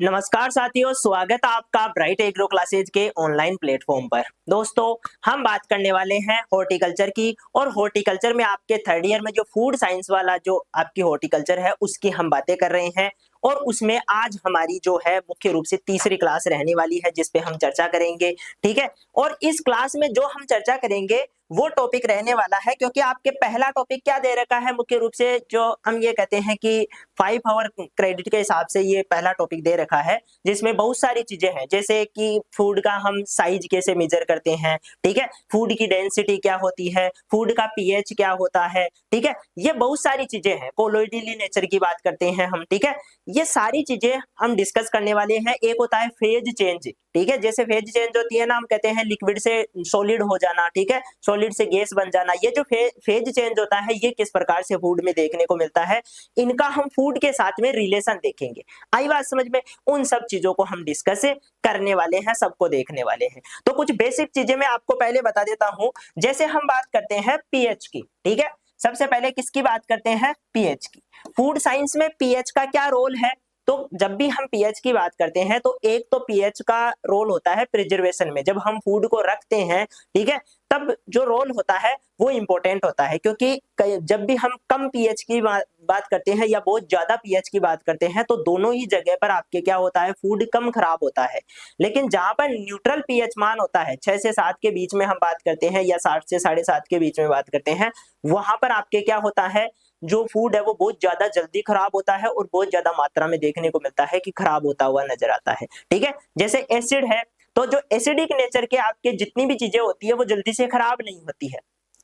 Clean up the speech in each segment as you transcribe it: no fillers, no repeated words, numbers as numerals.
नमस्कार साथियों, स्वागत है आपका ब्राइट एग्रो क्लासेज के ऑनलाइन प्लेटफॉर्म पर। दोस्तों, हम बात करने वाले हैं हॉर्टिकल्चर की और हॉर्टिकल्चर में आपके थर्ड ईयर में जो फूड साइंस वाला जो आपकी हॉर्टिकल्चर है उसकी हम बातें कर रहे हैं। और उसमें आज हमारी जो है मुख्य रूप से तीसरी क्लास रहने वाली है जिस पे हम चर्चा करेंगे। ठीक है, और इस क्लास में जो हम चर्चा करेंगे वो टॉपिक रहने वाला है, क्योंकि आपके पहला टॉपिक क्या दे रखा है मुख्य रूप से, जो हम ये कहते हैं कि 5 आवर क्रेडिट के हिसाब से ये पहला टॉपिक दे रखा है, जिसमें बहुत सारी चीजें हैं, जैसे कि फूड का हम साइज कैसे मेजर करते हैं। ठीक है, फूड की डेंसिटी क्या होती है, फूड का पीएच क्या होता है। ठीक है, ये बहुत सारी चीजें हैं। कोलोइडली नेचर की बात करते हैं हम। ठीक है, ये सारी चीजें हम डिस्कस करने वाले हैं। एक होता है फेज चेंज। ठीक है, जैसे फेज चेंज होती है ना, हम कहते हैं लिक्विड से सॉलिड हो जाना। ठीक है, सॉलिड से गैस बन जाना। ये जो फेज चेंज होता है ये किस प्रकार से फूड में देखने को मिलता है, इनका हम फूड के साथ में रिलेशन देखेंगे। आई बात समझ में? उन सब चीजों को हम डिस्कस करने वाले हैं, सबको देखने वाले हैं। तो कुछ बेसिक चीजें मैं आपको पहले बता देता हूं। जैसे हम बात करते हैं पीएच की। ठीक है, सबसे पहले किसकी बात करते हैं? पीएच की। फूड साइंस में पीएच का क्या रोल है? तो जब भी हम पीएच की बात करते हैं तो एक तो पीएच का रोल होता है प्रिजर्वेशन में। जब हम फूड को रखते हैं, ठीक है, तब जो रोल होता है वो इंपॉर्टेंट होता है, क्योंकि जब भी हम कम पीएच की बात करते हैं या बहुत ज्यादा पीएच की बात करते हैं तो दोनों ही जगह पर आपके क्या होता है, फूड कम खराब होता है। लेकिन जहां पर न्यूट्रल पीएच मान होता है 6 से 7 के बीच में हम बात करते हैं, या 7 से 7.5 के बीच में बात करते हैं, वहां पर आपके क्या होता है, जो फूड है वो बहुत ज्यादा जल्दी खराब होता है और बहुत ज्यादा मात्रा में देखने को मिलता है कि खराब होता हुआ नजर आता है। ठीक है, जैसे एसिड है, तो जो एसिडिक नेचर के आपके जितनी भी चीजें होती है वो जल्दी से खराब नहीं होती है।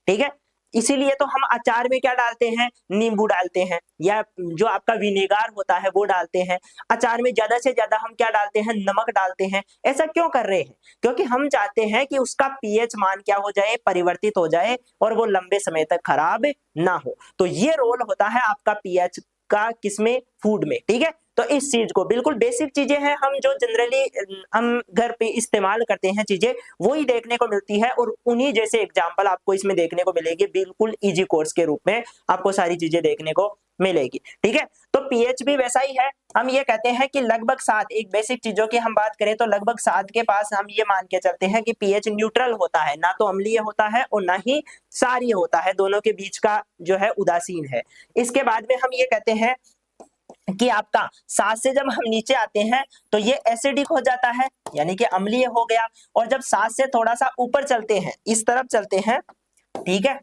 ठीक है, इसीलिए तो हम अचार में क्या डालते हैं, नींबू डालते हैं, या जो आपका विनेगार होता है वो डालते हैं। अचार में ज्यादा से ज्यादा हम क्या डालते हैं, नमक डालते हैं। ऐसा क्यों कर रहे हैं? क्योंकि हम चाहते हैं कि उसका पीएच मान क्या हो जाए, परिवर्तित हो जाए और वो लंबे समय तक खराब ना हो। तो ये रोल होता है आपका पीएच का, किसमें? फूड में। ठीक है, तो इस चीज को, बिल्कुल बेसिक चीजें हैं, हम जो जनरली हम घर पे इस्तेमाल करते हैं चीजें, वो ही देखने को मिलती है और उन्हीं जैसे एग्जांपल आपको इसमें देखने को मिलेगी। बिल्कुल इजी कोर्स के रूप में आपको सारी चीजें देखने को मिलेगी। ठीक है, तो पीएच भी वैसा ही है। हम ये कहते हैं कि लगभग 7, एक बेसिक चीजों की हम बात करें तो लगभग 7 के पास हम ये मान के चलते हैं कि पीएच न्यूट्रल होता है, ना तो अम्लीय होता है और ना ही क्षारीय होता है, दोनों के बीच का जो है उदासीन है। इसके बाद में हम ये कहते हैं कि आपका 7 से जब हम नीचे आते हैं तो ये एसिडिक हो जाता है, यानी कि अम्लीय हो गया। और जब 7 से थोड़ा सा ऊपर चलते हैं, इस तरफ चलते हैं, ठीक है,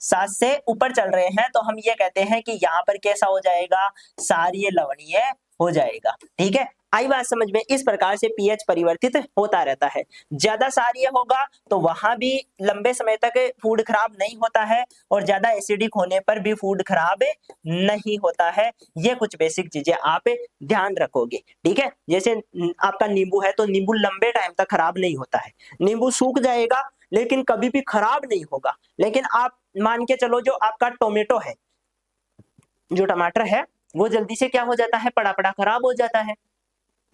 7 से ऊपर चल रहे हैं, तो हम ये कहते हैं कि यहाँ पर कैसा हो जाएगा, क्षारीय लवणीय हो जाएगा। ठीक है, आई बात समझ में? इस प्रकार से पीएच परिवर्तित होता रहता है। ज्यादा क्षारीय होगा तो वहां भी लंबे समय तक फूड खराब नहीं होता है, और ज्यादा एसिडिक होने पर भी फूड खराब नहीं होता है। ये कुछ बेसिक चीजें आप ध्यान रखोगे। ठीक है, जैसे आपका नींबू है तो नींबू लंबे टाइम तक खराब नहीं होता है। नींबू सूख जाएगा लेकिन कभी भी खराब नहीं होगा। लेकिन आप मान के चलो, जो आपका टोमेटो है, जो टमाटर है, वो जल्दी से क्या हो जाता है, पड़ा पड़ा खराब हो जाता है।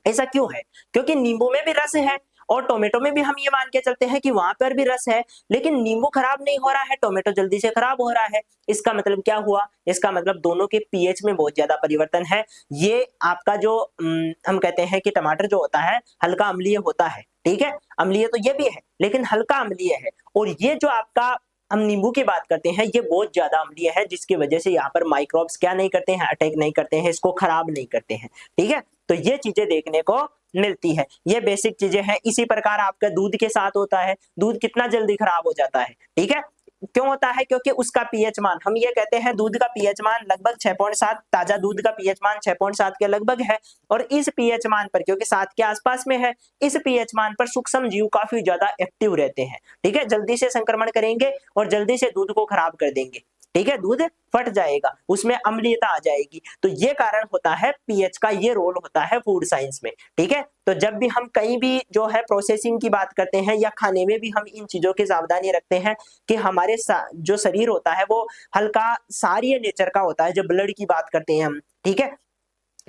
ऐसा क्यों है? क्योंकि नींबू में भी रस है और टोमेटो में भी हम ये मान के चलते हैं कि वहां पर भी रस है, लेकिन नींबू खराब नहीं हो रहा है, टोमेटो जल्दी से खराब हो रहा है। इसका मतलब क्या हुआ? इसका मतलब दोनों के पीएच में बहुत ज्यादा परिवर्तन है। ये आपका जो हम कहते हैं कि टमाटर जो होता है हल्का अम्लीय होता है। ठीक है, अम्लीय तो ये भी है लेकिन हल्का अम्लीय है। और ये जो आपका हम नींबू की बात करते हैं ये बहुत ज्यादा अम्लीय है, जिसकी वजह से यहाँ पर माइक्रोब्स क्या नहीं करते हैं, अटैक नहीं करते हैं, इसको खराब नहीं करते हैं। ठीक है, तो ये चीजें देखने को मिलती है। ये बेसिक चीजें हैं। इसी प्रकार आपका दूध के साथ होता है। दूध कितना जल्दी खराब हो जाता है? ठीक है, क्यों होता है? क्योंकि उसका पीएच मान, हम ये कहते हैं दूध का पीएच मान लगभग 6.7, ताजा दूध का पीएच मान 6.7 के लगभग है। और इस पीएच मान पर, क्योंकि 7 के आसपास में है, इस पीएच मान पर सूक्ष्म जीव काफी ज्यादा एक्टिव रहते हैं। ठीक है, जल्दी से संक्रमण करेंगे और जल्दी से दूध को खराब कर देंगे। ठीक है, दूध फट जाएगा, उसमें अम्लीयता आ जाएगी। तो ये कारण होता है पीएच का, ये रोल होता है फूड साइंस में। ठीक है, तो जब भी हम कहीं भी जो है प्रोसेसिंग की बात करते हैं या खाने में भी हम इन चीजों की सावधानी रखते हैं कि हमारे जो शरीर होता है वो हल्का क्षारीय नेचर का होता है। जब ब्लड की बात करते हैं हम, ठीक है,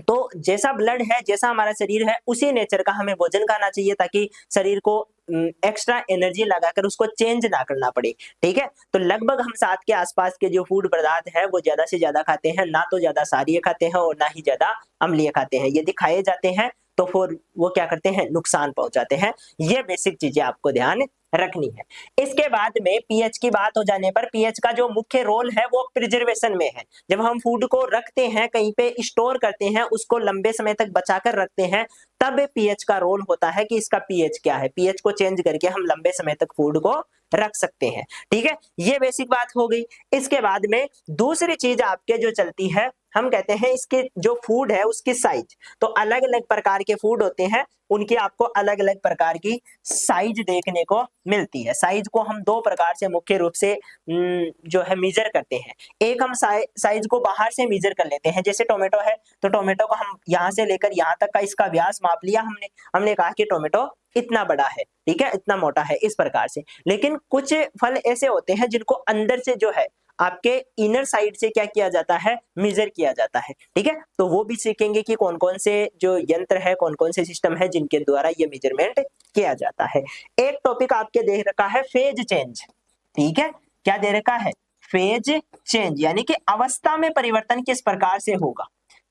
तो जैसा ब्लड है, जैसा हमारा शरीर है, उसी नेचर का हमें भोजन खाना चाहिए ताकि शरीर को एक्स्ट्रा एनर्जी लगाकर उसको चेंज ना करना पड़े। ठीक है, तो लगभग हम 7 के आसपास के जो फूड पदार्थ है वो ज्यादा से ज्यादा खाते हैं, ना तो ज्यादा क्षारीय खाते हैं और ना ही ज्यादा अम्लीय खाते हैं। यदि खाए जाते हैं तो फिर वो क्या करते हैं, नुकसान पहुंचाते हैं। ये बेसिक चीजें आपको ध्यान रखनी है। इसके बाद में पीएच की बात हो जाने पर पीएच का जो मुख्य रोल है वो प्रिजर्वेशन में है। जब हम फूड को रखते हैं, कहीं पे स्टोर करते हैं, उसको लंबे समय तक बचाकर रखते हैं, तब पीएच का रोल होता है कि इसका पीएच क्या है। पीएच को चेंज करके हम लंबे समय तक फूड को रख सकते हैं। ठीक है, ये बेसिक बात हो गई। इसके बाद में दूसरी चीज आपके जो चलती है, हम कहते हैं इसके जो फूड है उसकी साइज। तो अलग अलग प्रकार के फूड होते हैं, उनकी आपको अलग अलग प्रकार की साइज देखने को मिलती है। साइज को हम दो प्रकार से मुख्य रूप से जो है मेजर करते हैं। एक हम साइज को बाहर से मेजर कर लेते हैं, जैसे टोमेटो है तो टोमेटो को हम यहां से लेकर यहां तक का इसका व्यास माप लिया हमने कहा कि टोमेटो इतना बड़ा है, ठीक है, इतना मोटा है, इस प्रकार से। लेकिन कुछ फल ऐसे होते हैं जिनको अंदर से जो है आपके इनर साइड से क्या किया जाता है, मेजर किया जाता है। ठीक है, तो वो भी सीखेंगे कि कौन कौन से जो यंत्र है, कौन कौन से सिस्टम है जिनके द्वारा ये मेजरमेंट किया जाता है। एक टॉपिक आपके दे रखा है फेज चेंज। ठीक है, क्या दे रखा है, फेज चेंज, यानी कि अवस्था में परिवर्तन किस प्रकार से होगा।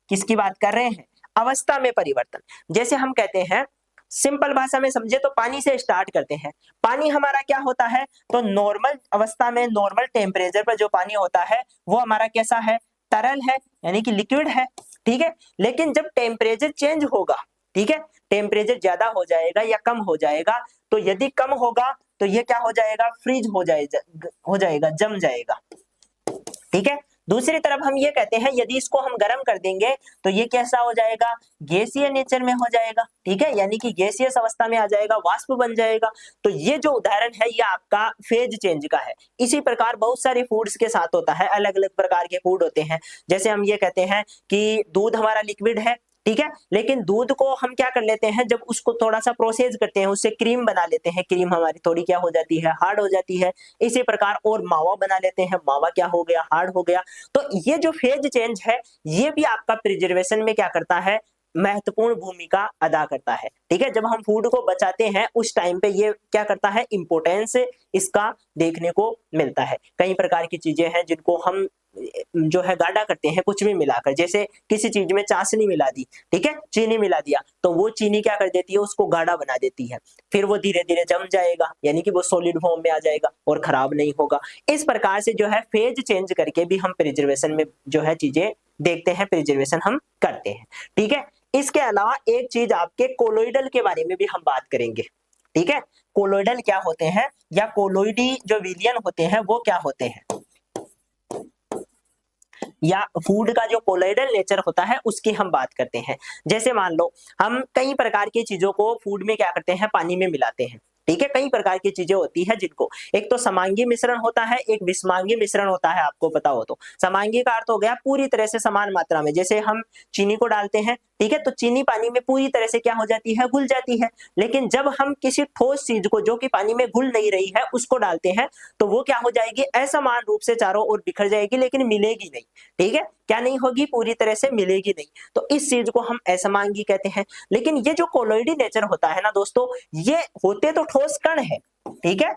किसकी बात कर रहे हैं, अवस्था में परिवर्तन। जैसे हम कहते हैं, सिंपल भाषा में समझे तो पानी से स्टार्ट करते हैं। पानी हमारा क्या होता है, तो नॉर्मल अवस्था में, नॉर्मल टेम्परेचर पर जो पानी होता है वो हमारा कैसा है, तरल है, यानी कि लिक्विड है। ठीक है, लेकिन जब टेम्परेचर चेंज होगा, ठीक है, टेम्परेचर ज्यादा हो जाएगा या कम हो जाएगा, तो यदि कम होगा तो ये क्या हो जाएगा, फ्रीज हो जाएगा, जम जाएगा। ठीक है, दूसरी तरफ हम ये कहते हैं यदि इसको हम गर्म कर देंगे तो ये कैसा हो जाएगा, गैसीय नेचर में हो जाएगा। ठीक है, यानी कि गैसीय अवस्था में आ जाएगा, वाष्प बन जाएगा। तो ये जो उदाहरण है ये आपका फेज चेंज का है। इसी प्रकार बहुत सारे फूड्स के साथ होता है, अलग अलग प्रकार के फूड होते हैं। जैसे हम ये कहते हैं कि दूध हमारा लिक्विड है, ठीक है, लेकिन दूध को हम क्या कर लेते हैं, जब उसको थोड़ा सा प्रोसेस करते हैं, उससे क्रीम बना लेते हैं, क्रीम हमारी थोड़ी क्या हो जाती है, हार्ड हो जाती है। इसी प्रकार और मावा बना लेते हैं, मावा क्या हो गया, हार्ड हो गया। तो ये जो फेज चेंज है ये भी आपका प्रिजर्वेशन में क्या करता है, महत्वपूर्ण भूमिका अदा करता है। ठीक है, जब हम फूड को बचाते हैं उस टाइम पे ये क्या करता है, इंपोर्टेंस इसका देखने को मिलता है। कई प्रकार की चीजें हैं जिनको हम जो है गाढ़ा करते हैं कुछ भी मिलाकर, जैसे किसी चीज में चाशनी मिला दी, ठीक है, चीनी मिला दिया, तो वो चीनी क्या कर देती है, उसको गाढ़ा बना देती है। फिर वो धीरे धीरे जम जाएगा, यानी कि वो सॉलिड फॉर्म में आ जाएगा और खराब नहीं होगा। इस प्रकार से जो है फेज चेंज करके भी हम प्रिजर्वेशन में जो है चीजें देखते हैं, प्रिजर्वेशन हम करते हैं। ठीक है, इसके अलावा एक चीज आपके कोलोइडल के बारे में भी हम बात करेंगे। ठीक है, कोलोइडल क्या होते हैं या कोलोइडी जो विलियन होते हैं वो क्या होते हैं, या फूड का जो कोलोइडल नेचर होता है उसकी हम बात करते हैं। जैसे मान लो हम कई प्रकार की चीजों को फूड में क्या करते हैं, पानी में मिलाते हैं। ठीक है, कई प्रकार की चीजें होती है जिनको, एक तो समांगी मिश्रण होता है, एक विषमांगी मिश्रण होता है। आपको पता हो तो समांगी का अर्थ हो गया पूरी तरह से समान मात्रा में। जैसे हम चीनी को डालते हैं, ठीक है, तो चीनी पानी में पूरी तरह से क्या हो जाती है, घुल जाती है। लेकिन जब हम किसी ठोस चीज को जो कि पानी में घुल नहीं रही है उसको डालते हैं तो वो क्या हो जाएगी, असमान रूप से चारों ओर बिखर जाएगी, लेकिन मिलेगी नहीं। ठीक है, क्या नहीं होगी, पूरी तरह से मिलेगी नहीं। तो इस चीज को हम असमांगी कहते हैं। लेकिन ये जो कोलोइडी नेचर होता है ना दोस्तों, ये होते तो ठोस कण है, ठीक है,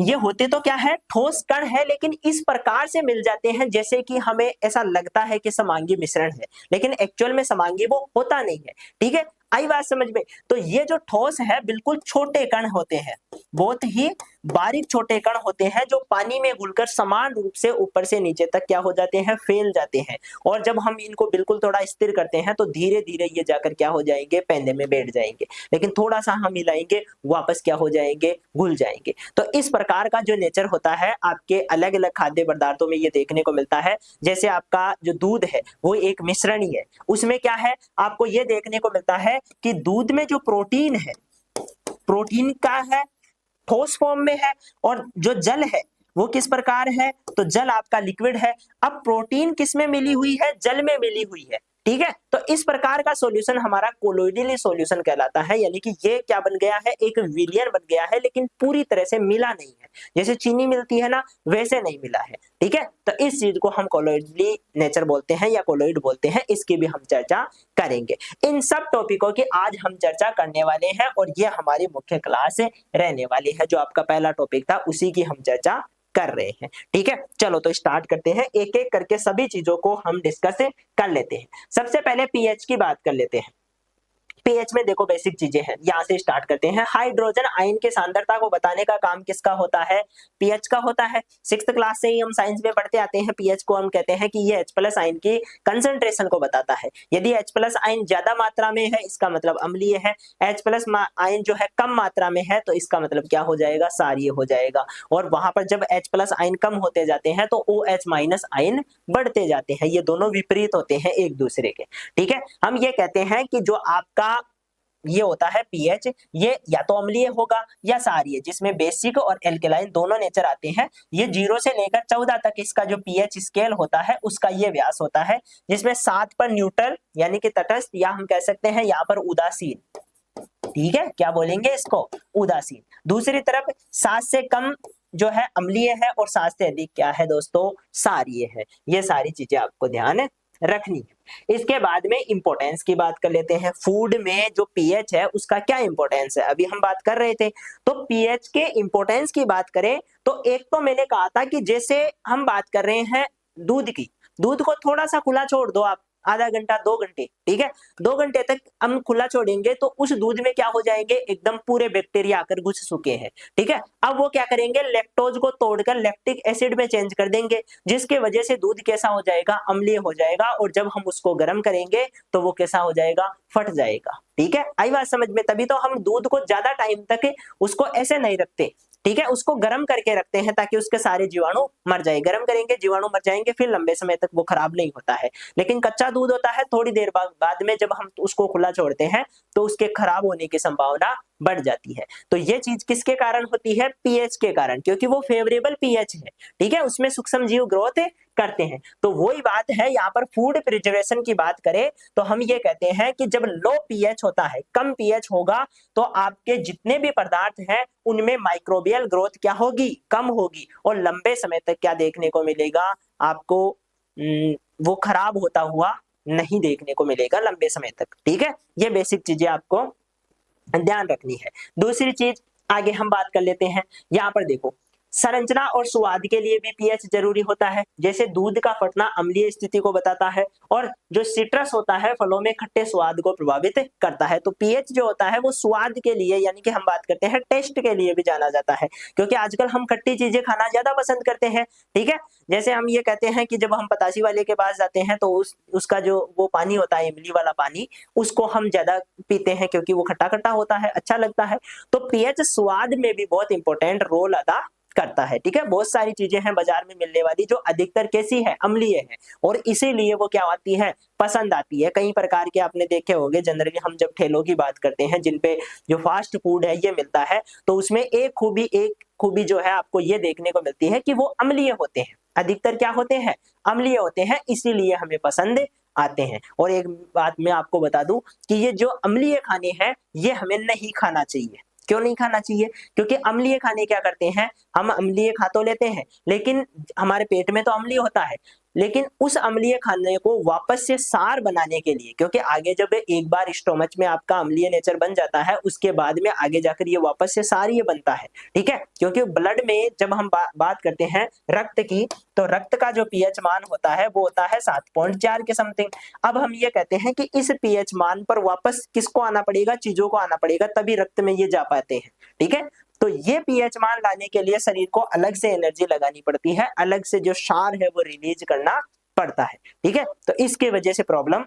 ये होते तो क्या है, ठोस कण है, लेकिन इस प्रकार से मिल जाते हैं जैसे कि हमें ऐसा लगता है कि समांगी मिश्रण है, लेकिन एक्चुअल में समांगी वो होता नहीं है। ठीक है, आई बात समझ में। तो ये जो ठोस है बिल्कुल छोटे कण होते हैं, बहुत ही बारीक छोटे कण होते हैं जो पानी में घुलकर समान रूप से ऊपर से नीचे तक क्या हो जाते हैं, फैल जाते हैं। और जब हम इनको बिल्कुल थोड़ा स्थिर करते हैं तो धीरे धीरे ये जाकर क्या हो जाएंगे, पैने में बैठ जाएंगे। लेकिन थोड़ा सा हम हिलाएंगे वापस क्या हो जाएंगे, घुल जाएंगे। तो इस प्रकार का जो नेचर होता है आपके अलग अलग खाद्य पदार्थों में ये देखने को मिलता है। जैसे आपका जो दूध है वो एक मिश्रण ही है, उसमें क्या है, आपको ये देखने को मिलता है कि दूध में जो प्रोटीन है, प्रोटीन का है, ठोस फॉर्म में है, और जो जल है वो किस प्रकार है, तो जल आपका लिक्विड है। अब प्रोटीन किस में मिली हुई है, जल में मिली हुई है। ठीक है। तो इस प्रकार का सॉल्यूशन हमारा कोलोइडली सॉल्यूशन कहलाता है, यानी कि ये क्या बन गया है, एक विलियन बन गया है, लेकिन पूरी तरह से मिला नहीं है। जैसे चीनी मिलती है ना, वैसे नहीं मिला है। ठीक है, तो इस चीज को हम कोलोइडली नेचर बोलते हैं या कोलोइड बोलते हैं, इसकी भी हम चर्चा करेंगे। इन सब टॉपिकों की आज हम चर्चा करने वाले हैं और ये हमारी मुख्य क्लास रहने वाली है। जो आपका पहला टॉपिक था उसी की हम चर्चा कर रहे हैं। ठीक है, चलो तो स्टार्ट करते हैं, एक एक करके सभी चीजों को हम डिस्कस कर लेते हैं। सबसे पहले पीएच की बात कर लेते हैं। पीएच में देखो बेसिक चीजें हैं, यहां से स्टार्ट करते हैं। हाइड्रोजन आयन की सांद्रता को बताने का काम किसका होता है, पीएच का होता है। 6th क्लास से ही हम साइंस में पढ़ते आते हैं, पीएच को हम कहते हैं कि ये H+ आयन की कंसंट्रेशन को बताता है। यदि H+ आयन ज्यादा मात्रा में है इसका मतलब अम्लीय है, H+ आयन जो है कम मात्रा में है तो इसका मतलब क्या हो जाएगा, क्षारीय हो जाएगा। और वहां पर जब H+ आयन कम होते जाते हैं तो OH- आयन बढ़ते जाते हैं, ये दोनों विपरीत होते हैं एक दूसरे के। ठीक है, हम ये कहते हैं कि जो आपका ये होता है पीएच, ये या तो अम्लीय होगा या क्षारीय, जिसमें बेसिक और एल्केलाइन दोनों नेचर आते हैं। ये 0 से लेकर 14 तक इसका जो पीएच स्केल होता है उसका ये व्यास होता है, जिसमें 7 पर न्यूट्रल यानी कि तटस्थ, या हम कह सकते हैं यहाँ पर उदासीन। ठीक है, क्या बोलेंगे इसको, उदासीन। दूसरी तरफ 7 से कम जो है अम्लीय है और 7 से अधिक क्या है दोस्तों, क्षारीय है। ये सारी चीजें आपको ध्यान रखनी है। इसके बाद में इंपॉर्टेंस की बात कर लेते हैं। फूड में जो पीएच है उसका क्या इंपॉर्टेंस है, अभी हम बात कर रहे थे। तो पीएच के इंपॉर्टेंस की बात करें तो एक तो मैंने कहा था कि जैसे हम बात कर रहे हैं दूध की, दूध को थोड़ा सा खुला छोड़ दो आप, आधा घंटा 2 घंटे, ठीक है, 2 घंटे तक हम खुला छोड़ेंगे तो उस दूध में क्या हो जाएंगे, एकदम पूरे बैक्टीरिया आकर घुस चुके हैं। ठीक है, अब वो क्या करेंगे, लैक्टोज को तोड़कर लैक्टिक एसिड में चेंज कर देंगे, जिसके वजह से दूध कैसा हो जाएगा, अम्लीय हो जाएगा। और जब हम उसको गर्म करेंगे तो वो कैसा हो जाएगा, फट जाएगा। ठीक है, आई बात समझ में। तभी तो हम दूध को ज्यादा टाइम तक उसको ऐसे नहीं रखते, ठीक है, उसको गर्म करके रखते हैं ताकि उसके सारे जीवाणु मर जाए। गर्म करेंगे, जीवाणु मर जाएंगे, फिर लंबे समय तक वो खराब नहीं होता है। लेकिन कच्चा दूध होता है, थोड़ी देर बाद में जब हम उसको खुला छोड़ते हैं तो उसके खराब होने की संभावना बढ़ जाती है। तो ये चीज किसके कारण होती है, पीएच के कारण, क्योंकि वो फेवरेबल पीएच है। ठीक है, उसमें सूक्ष्म जीव ग्रोथ करते हैं। तो वही बात है यहाँ पर फूड प्रिजर्वेशन की बात करें तो हम ये कहते हैं कि जब लो पीएच होता है, कम पीएच होगा, तो आपके जितने भी पदार्थ हैं उनमें माइक्रोबियल ग्रोथ क्या होगी, कम होगी। और लंबे समय तक क्या देखने को मिलेगा आपको, वो खराब होता हुआ नहीं देखने को मिलेगा लंबे समय तक। ठीक है, ये बेसिक चीजें आपको ध्यान रखनी है। दूसरी चीज आगे हम बात कर लेते हैं। यहाँ पर देखो, संरचना और स्वाद के लिए भी पीएच जरूरी होता है। जैसे दूध का फटना अम्लीय स्थिति को बताता है और जो सिट्रस होता है फलों में खट्टे स्वाद को प्रभावित करता है। तो पीएच जो होता है वो स्वाद के लिए, यानी कि हम बात करते हैं टेस्ट के लिए भी जाना जाता है, क्योंकि आजकल हम खट्टी चीजें खाना ज्यादा पसंद करते हैं। ठीक है, जैसे हम ये कहते हैं कि जब हम पतासी वाले के पास जाते हैं तो उसका जो वो पानी होता है, इमली वाला पानी, उसको हम ज्यादा पीते हैं क्योंकि वो खट्टा खट्टा होता है, अच्छा लगता है। तो पीएच स्वाद में भी बहुत इंपॉर्टेंट रोल अदा करता है। ठीक है, बहुत सारी चीजें हैं बाजार में मिलने वाली जो अधिकतर कैसी है, अम्लीय है, और इसीलिए वो क्या आती है, पसंद आती है। कई प्रकार के आपने देखे होंगे, जनरली हम जब ठेलों की बात करते हैं जिन पे जो फास्ट फूड है ये मिलता है, तो उसमें एक खूबी जो है आपको ये देखने को मिलती है कि वो अम्लीय होते हैं। अधिकतर क्या होते हैं, अम्लीय होते हैं, इसीलिए हमें पसंद आते हैं। और एक बात मैं आपको बता दूं कि ये जो अम्लीय खाने हैं ये हमें नहीं खाना चाहिए। क्यों नहीं खाना चाहिए, क्योंकि अम्लीय खाने क्या करते हैं, हम अम्लीय खा तो लेते हैं लेकिन हमारे पेट में तो अम्लीय होता है, लेकिन उस अम्लीय खाने को वापस से सार बनाने के लिए, क्योंकि आगे जब एक बार स्टोमच में आपका अम्लीय नेचर बन जाता है उसके बाद में आगे जाकर ये वापस से सार बनता है। ठीक है, क्योंकि ब्लड में जब हम बात करते हैं रक्त की, तो रक्त का जो पीएच मान होता है वो होता है 7.4 के समथिंग। अब हम ये कहते हैं कि इस पीएच मान पर वापस किसको आना पड़ेगा, चीजों को आना पड़ेगा, तभी रक्त में ये जा पाते हैं। ठीक है, तो ये पीएच मान लाने के लिए शरीर को अलग से एनर्जी लगानी पड़ती है, अलग से जो क्षार है वो रिलीज करना पड़ता है। ठीक है, तो इसके वजह से प्रॉब्लम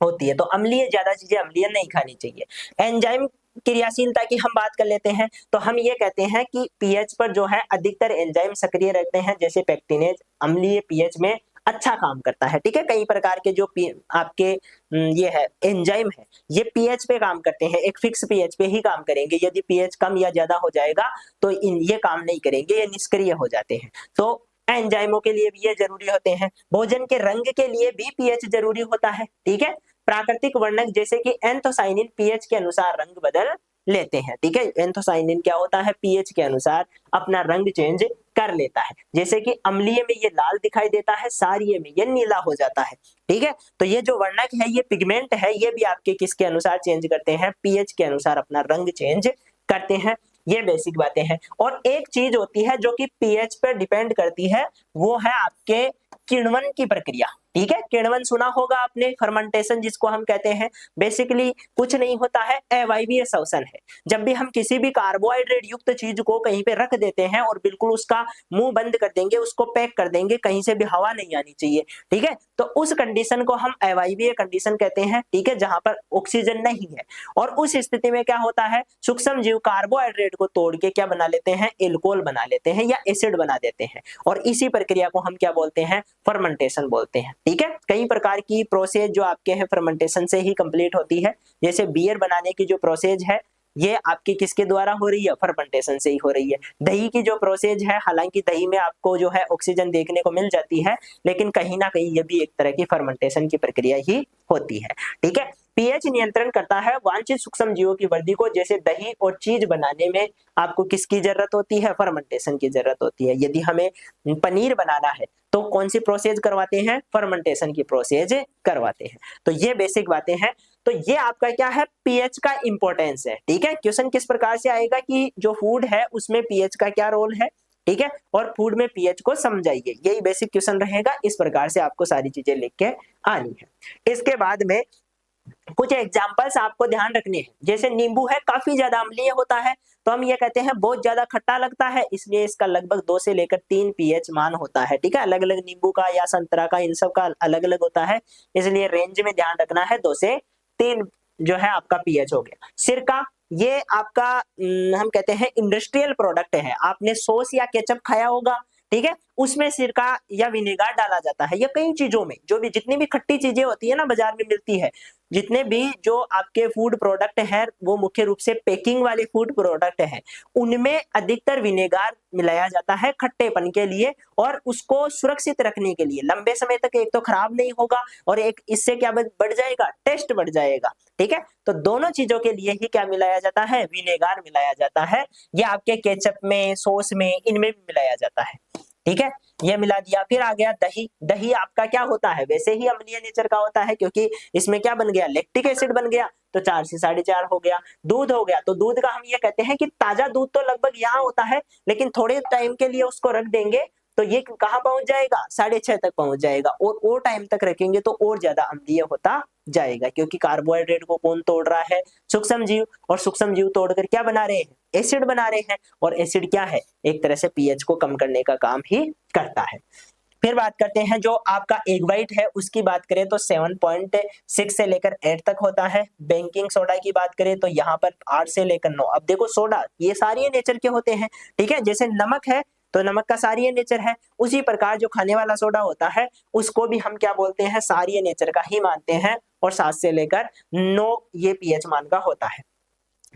होती है। तो अम्लीय ज्यादा चीजें अम्लीय नहीं खानी चाहिए। एंजाइम क्रियाशीलता की हम बात कर लेते हैं तो हम ये कहते हैं कि पीएच पर जो है अधिकतर एंजाइम सक्रिय रहते हैं। जैसे पेक्टिनेज अम्लीय पीएच में अच्छा काम करता है। ठीक है, कई प्रकार के जो आपके ये है एंजाइम है, ये पीएच पे काम करते हैं, एक फिक्स पीएच पे ही काम करेंगे। यदि पीएच कम या ज्यादा हो जाएगा तो ये काम नहीं करेंगे, ये निष्क्रिय हो जाते हैं। तो एंजाइमों के लिए भी ये जरूरी होते हैं, भोजन के रंग के लिए भी पीएच जरूरी होता है, ठीक है। प्राकृतिक वर्णक जैसे कि एंथोसाइनिन पीएच के अनुसार रंग बदल लेते हैं, ठीक है। एंथोसाइनिन क्या होता है, पीएच के अनुसार अपना रंग चेंज कर लेता है, जैसे कि अम्लीय में ये लाल दिखाई देता है, क्षारीय में ये नीला हो जाता है, ठीक है। तो ये जो वर्णक है, ये पिगमेंट है, ये भी आपके किसके अनुसार चेंज करते हैं, पीएच के अनुसार अपना रंग चेंज करते हैं। ये बेसिक बातें हैं। और एक चीज होती है जो कि पीएच पर डिपेंड करती है, वो है आपके किण्वन की प्रक्रिया, ठीक है। किण्वन सुना होगा आपने, फर्मेंटेशन जिसको हम कहते हैं। बेसिकली कुछ नहीं होता है, अवायवीय श्वसन है। जब भी हम किसी भी कार्बोहाइड्रेट युक्त चीज को कहीं पे रख देते हैं और बिल्कुल उसका मुंह बंद कर देंगे, उसको पैक कर देंगे, कहीं से भी हवा नहीं आनी चाहिए, ठीक है, तो उस कंडीशन को हम अवायवीय कंडीशन कहते हैं, ठीक है, जहां पर ऑक्सीजन नहीं है। और उस स्थिति में क्या होता है, सूक्ष्म जीव कार्बोहाइड्रेट को तोड़ के क्या बना लेते हैं, एल्कोहल बना लेते हैं या एसिड बना देते हैं, और इसी प्रक्रिया को हम क्या बोलते हैं, फर्मेंटेशन बोलते हैं, ठीक है। कई प्रकार की प्रोसेस जो आपके हैं फर्मेंटेशन से ही कंप्लीट होती है। जैसे बियर बनाने की जो प्रोसेस है, ये आपकी किसके द्वारा हो रही है, फर्मेंटेशन से ही हो रही है। दही की जो प्रोसेस है, हालांकि दही में आपको जो है ऑक्सीजन देखने को मिल जाती है, लेकिन कहीं ना कहीं ये भी एक तरह की फर्मेंटेशन की प्रक्रिया ही होती है, ठीक है। पीएच नियंत्रण करता है वांछित सूक्ष्म जीवों की वृद्धि को। जैसे दही और चीज बनाने में आपको किसकी जरूरत होती है, फर्मेंटेशन की जरूरत होती है। यदि हमें पनीर बनाना है तो कौन सी प्रोसेस करवाते हैं, फर्मेंटेशन की प्रोसेस करवाते हैं। तो ये बेसिक बातें हैं। तो ये आपका क्या है, पीएच का इंपॉर्टेंस है, ठीक है। क्वेश्चन किस प्रकार से आएगा कि जो फूड है उसमें पीएच का क्या रोल है, ठीक है, और फूड में पीएच को समझाइए, यही बेसिक क्वेश्चन रहेगा। इस प्रकार से आपको सारी चीजें लिख के आनी है। इसके बाद में कुछ एग्जांपल्स आपको ध्यान रखने हैं। जैसे नींबू है, काफी ज्यादा अम्लीय होता है, तो हम ये कहते हैं बहुत ज्यादा खट्टा लगता है, इसलिए इसका लगभग 2 से लेकर 3 पीएच मान होता है, ठीक है। अलग अलग नींबू का या संतरा का, इन सब का अलग अलग होता है, इसलिए रेंज में ध्यान रखना है। 2 से 3 जो है आपका पीएच हो गया। सिरका, ये आपका हम कहते हैं इंडस्ट्रियल प्रोडक्ट है। आपने सॉस या केचप खाया होगा, ठीक है, उसमें सिरका या विनेगर डाला जाता है, या कई चीजों में जो भी जितनी भी खट्टी चीजें होती है ना बाजार में मिलती है, जितने भी जो आपके फूड प्रोडक्ट है, वो मुख्य रूप से पैकिंग वाले फूड प्रोडक्ट है, उनमें अधिकतर विनेगर मिलाया जाता है खट्टेपन के लिए, और उसको सुरक्षित रखने के लिए। लंबे समय तक एक तो खराब नहीं होगा, और एक इससे क्या बढ़ जाएगा, टेस्ट बढ़ जाएगा, ठीक है। तो दोनों चीजों के लिए ही क्या मिलाया जाता है, विनेगर मिलाया जाता है। ये आपके केचप में, सॉस में, इनमें भी मिलाया जाता है, ठीक है। ये मिला दिया। फिर आ गया दही। दही आपका क्या होता है, वैसे ही अम्लीय नेचर का होता है, क्योंकि इसमें क्या बन गया, लैक्टिक एसिड बन गया, तो 4 से 4.5 हो गया। दूध हो गया, तो दूध का हम ये कहते हैं कि ताजा दूध तो लगभग यहाँ होता है, लेकिन थोड़े टाइम के लिए उसको रख देंगे तो ये कहाँ पहुंच जाएगा, 6.5 तक पहुंच जाएगा, और टाइम तक रखेंगे तो और ज्यादा अम्लीय होता जाएगा, क्योंकि कार्बोहाइड्रेट को कौन तोड़ रहा है, सूक्ष्म जीव, और सूक्ष्म जीव तोड़कर क्या बना रहे हैं, एसिड बना रहे हैं, और एसिड क्या है, एक तरह से पीएच को कम करने का काम ही करता है। फिर बात करते हैं जो आपका एग व्हाइट है, उसकी बात करें तो 7.6 से लेकर 8 तक होता है। बेकिंग सोडा की बात करें तो यहाँ पर 8 से लेकर 9। अब देखो सोडा ये सारे नेचर के होते हैं, ठीक है। जैसे नमक है तो नमक का सारीय नेचर है, उसी प्रकार जो खाने वाला सोडा होता है उसको भी हम क्या बोलते हैं, सारीय नेचर का ही मानते हैं, और 7 से लेकर 9 ये पीएच मान का होता है।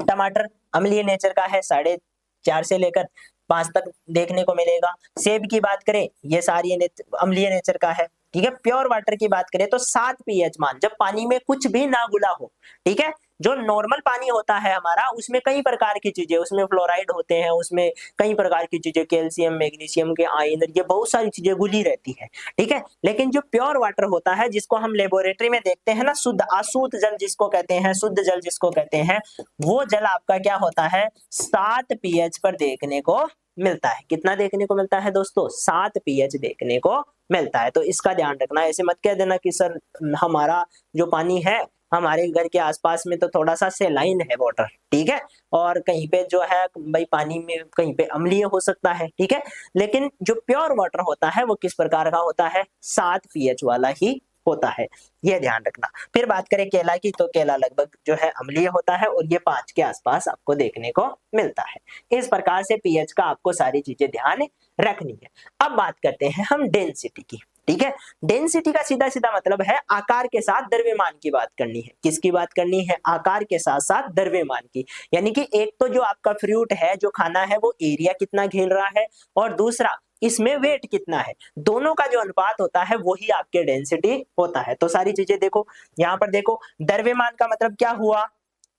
टमाटर अम्लीय नेचर का है, 4.5 से लेकर 5 तक देखने को मिलेगा। सेब की बात करें, ये सारी अम्लीय नेचर का है, ठीक है। प्योर वाटर की बात करें तो 7 पीएच मान, जब पानी में कुछ भी ना घुला हो, ठीक है। जो नॉर्मल पानी होता है हमारा, उसमें कई प्रकार की चीजें, उसमें फ्लोराइड होते हैं, उसमें कई प्रकार की चीजें, कैल्शियम, मैग्नीशियम के आयन, ये बहुत सारी चीजें घुली रहती है, ठीक है। लेकिन जो प्योर वाटर होता है, जिसको हम लेबोरेटरी में देखते हैं ना, शुद्ध अशुद्ध जल जिसको कहते हैं, शुद्ध जल जिसको कहते हैं, वो जल आपका क्या होता है, 7 पीएच पर देखने को मिलता है। कितना देखने को मिलता है दोस्तों, 7 पीएच देखने को मिलता है। तो इसका ध्यान रखना, ऐसे मत कह देना कि सर हमारा जो पानी है, हमारे घर के आसपास में तो थोड़ा सा सेलाइन है वाटर, ठीक है, और कहीं पे जो है भाई पानी में कहीं पे अम्लीय हो सकता है, ठीक है। लेकिन जो प्योर वाटर होता है वो किस प्रकार का होता है, 7 पीएच वाला ही होता है, ये ध्यान रखना। फिर बात करें केला की, तो केला लगभग जो है अम्लीय होता है, और ये 5 के आसपास आपको देखने को मिलता है। इस प्रकार से पीएच का आपको सारी चीजें ध्यान रखनी है। अब बात करते हैं हम डेंसिटी की, ठीक है। डेंसिटी का सीधा सीधा मतलब है आकार के साथ द्रव्यमान की बात करनी है। किसकी बात करनी है, आकार के साथ साथ द्रव्यमान की। यानी कि एक तो जो आपका फ्रूट है, जो खाना है, वो एरिया कितना घेर रहा है, और दूसरा इसमें वेट कितना है, दोनों का जो अनुपात होता है वही आपके डेंसिटी होता है। तो सारी चीजें देखो, यहाँ पर देखो द्रव्यमान का मतलब क्या हुआ,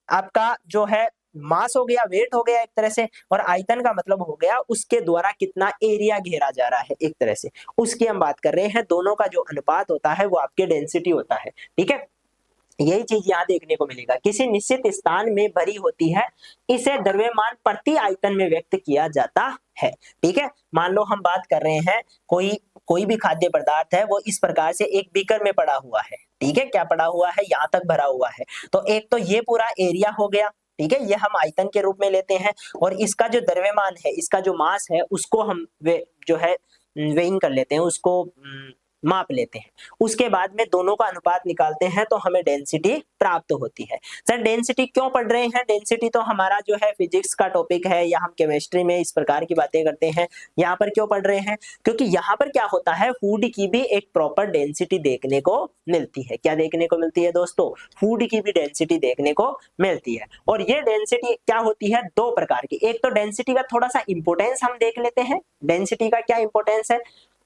आपका जो है मास हो गया, वेट हो गया एक तरह से, और आयतन का मतलब हो गया उसके द्वारा कितना एरिया घेरा जा रहा है एक तरह से, उसकी हम बात कर रहे हैं। दोनों का जो अनुपात होता है वो आपके डेंसिटी होता है, ठीक है। यही चीज यहाँ देखने को मिलेगा, किसी निश्चित स्थान में भरी होती है, इसे द्रव्यमान प्रति आयतन में व्यक्त किया जाता है, ठीक है। मान लो हम बात कर रहे हैं, कोई भी खाद्य पदार्थ है वो इस प्रकार से एक बीकर में पड़ा हुआ है, ठीक है, क्या पड़ा हुआ है, यहाँ तक भरा हुआ है। तो एक तो ये पूरा एरिया हो गया, ठीक है, ये हम आयतन के रूप में लेते हैं, और इसका जो द्रव्यमान है, इसका जो मास है, उसको हम जो है वेइंग कर लेते हैं, उसको माप लेते हैं। उसके बाद में दोनों का अनुपात निकालते हैं तो हमें डेंसिटी प्राप्त होती है। सर डेंसिटी क्यों पढ़ रहे हैं, डेंसिटी तो हमारा जो है फिजिक्स का टॉपिक है, या हम केमिस्ट्री में इस प्रकार की बातें करते हैं। यहाँ पर क्यों पढ़ रहे हैं, क्योंकि यहाँ पर क्या होता है, फूड की भी एक प्रॉपर डेंसिटी देखने को मिलती है। क्या देखने को मिलती है दोस्तों, फूड की भी डेंसिटी देखने को मिलती है। और ये डेंसिटी क्या होती है, दो प्रकार की। एक तो डेंसिटी का थोड़ा सा इंपोर्टेंस हम देख लेते हैं, डेंसिटी का क्या इंपोर्टेंस है,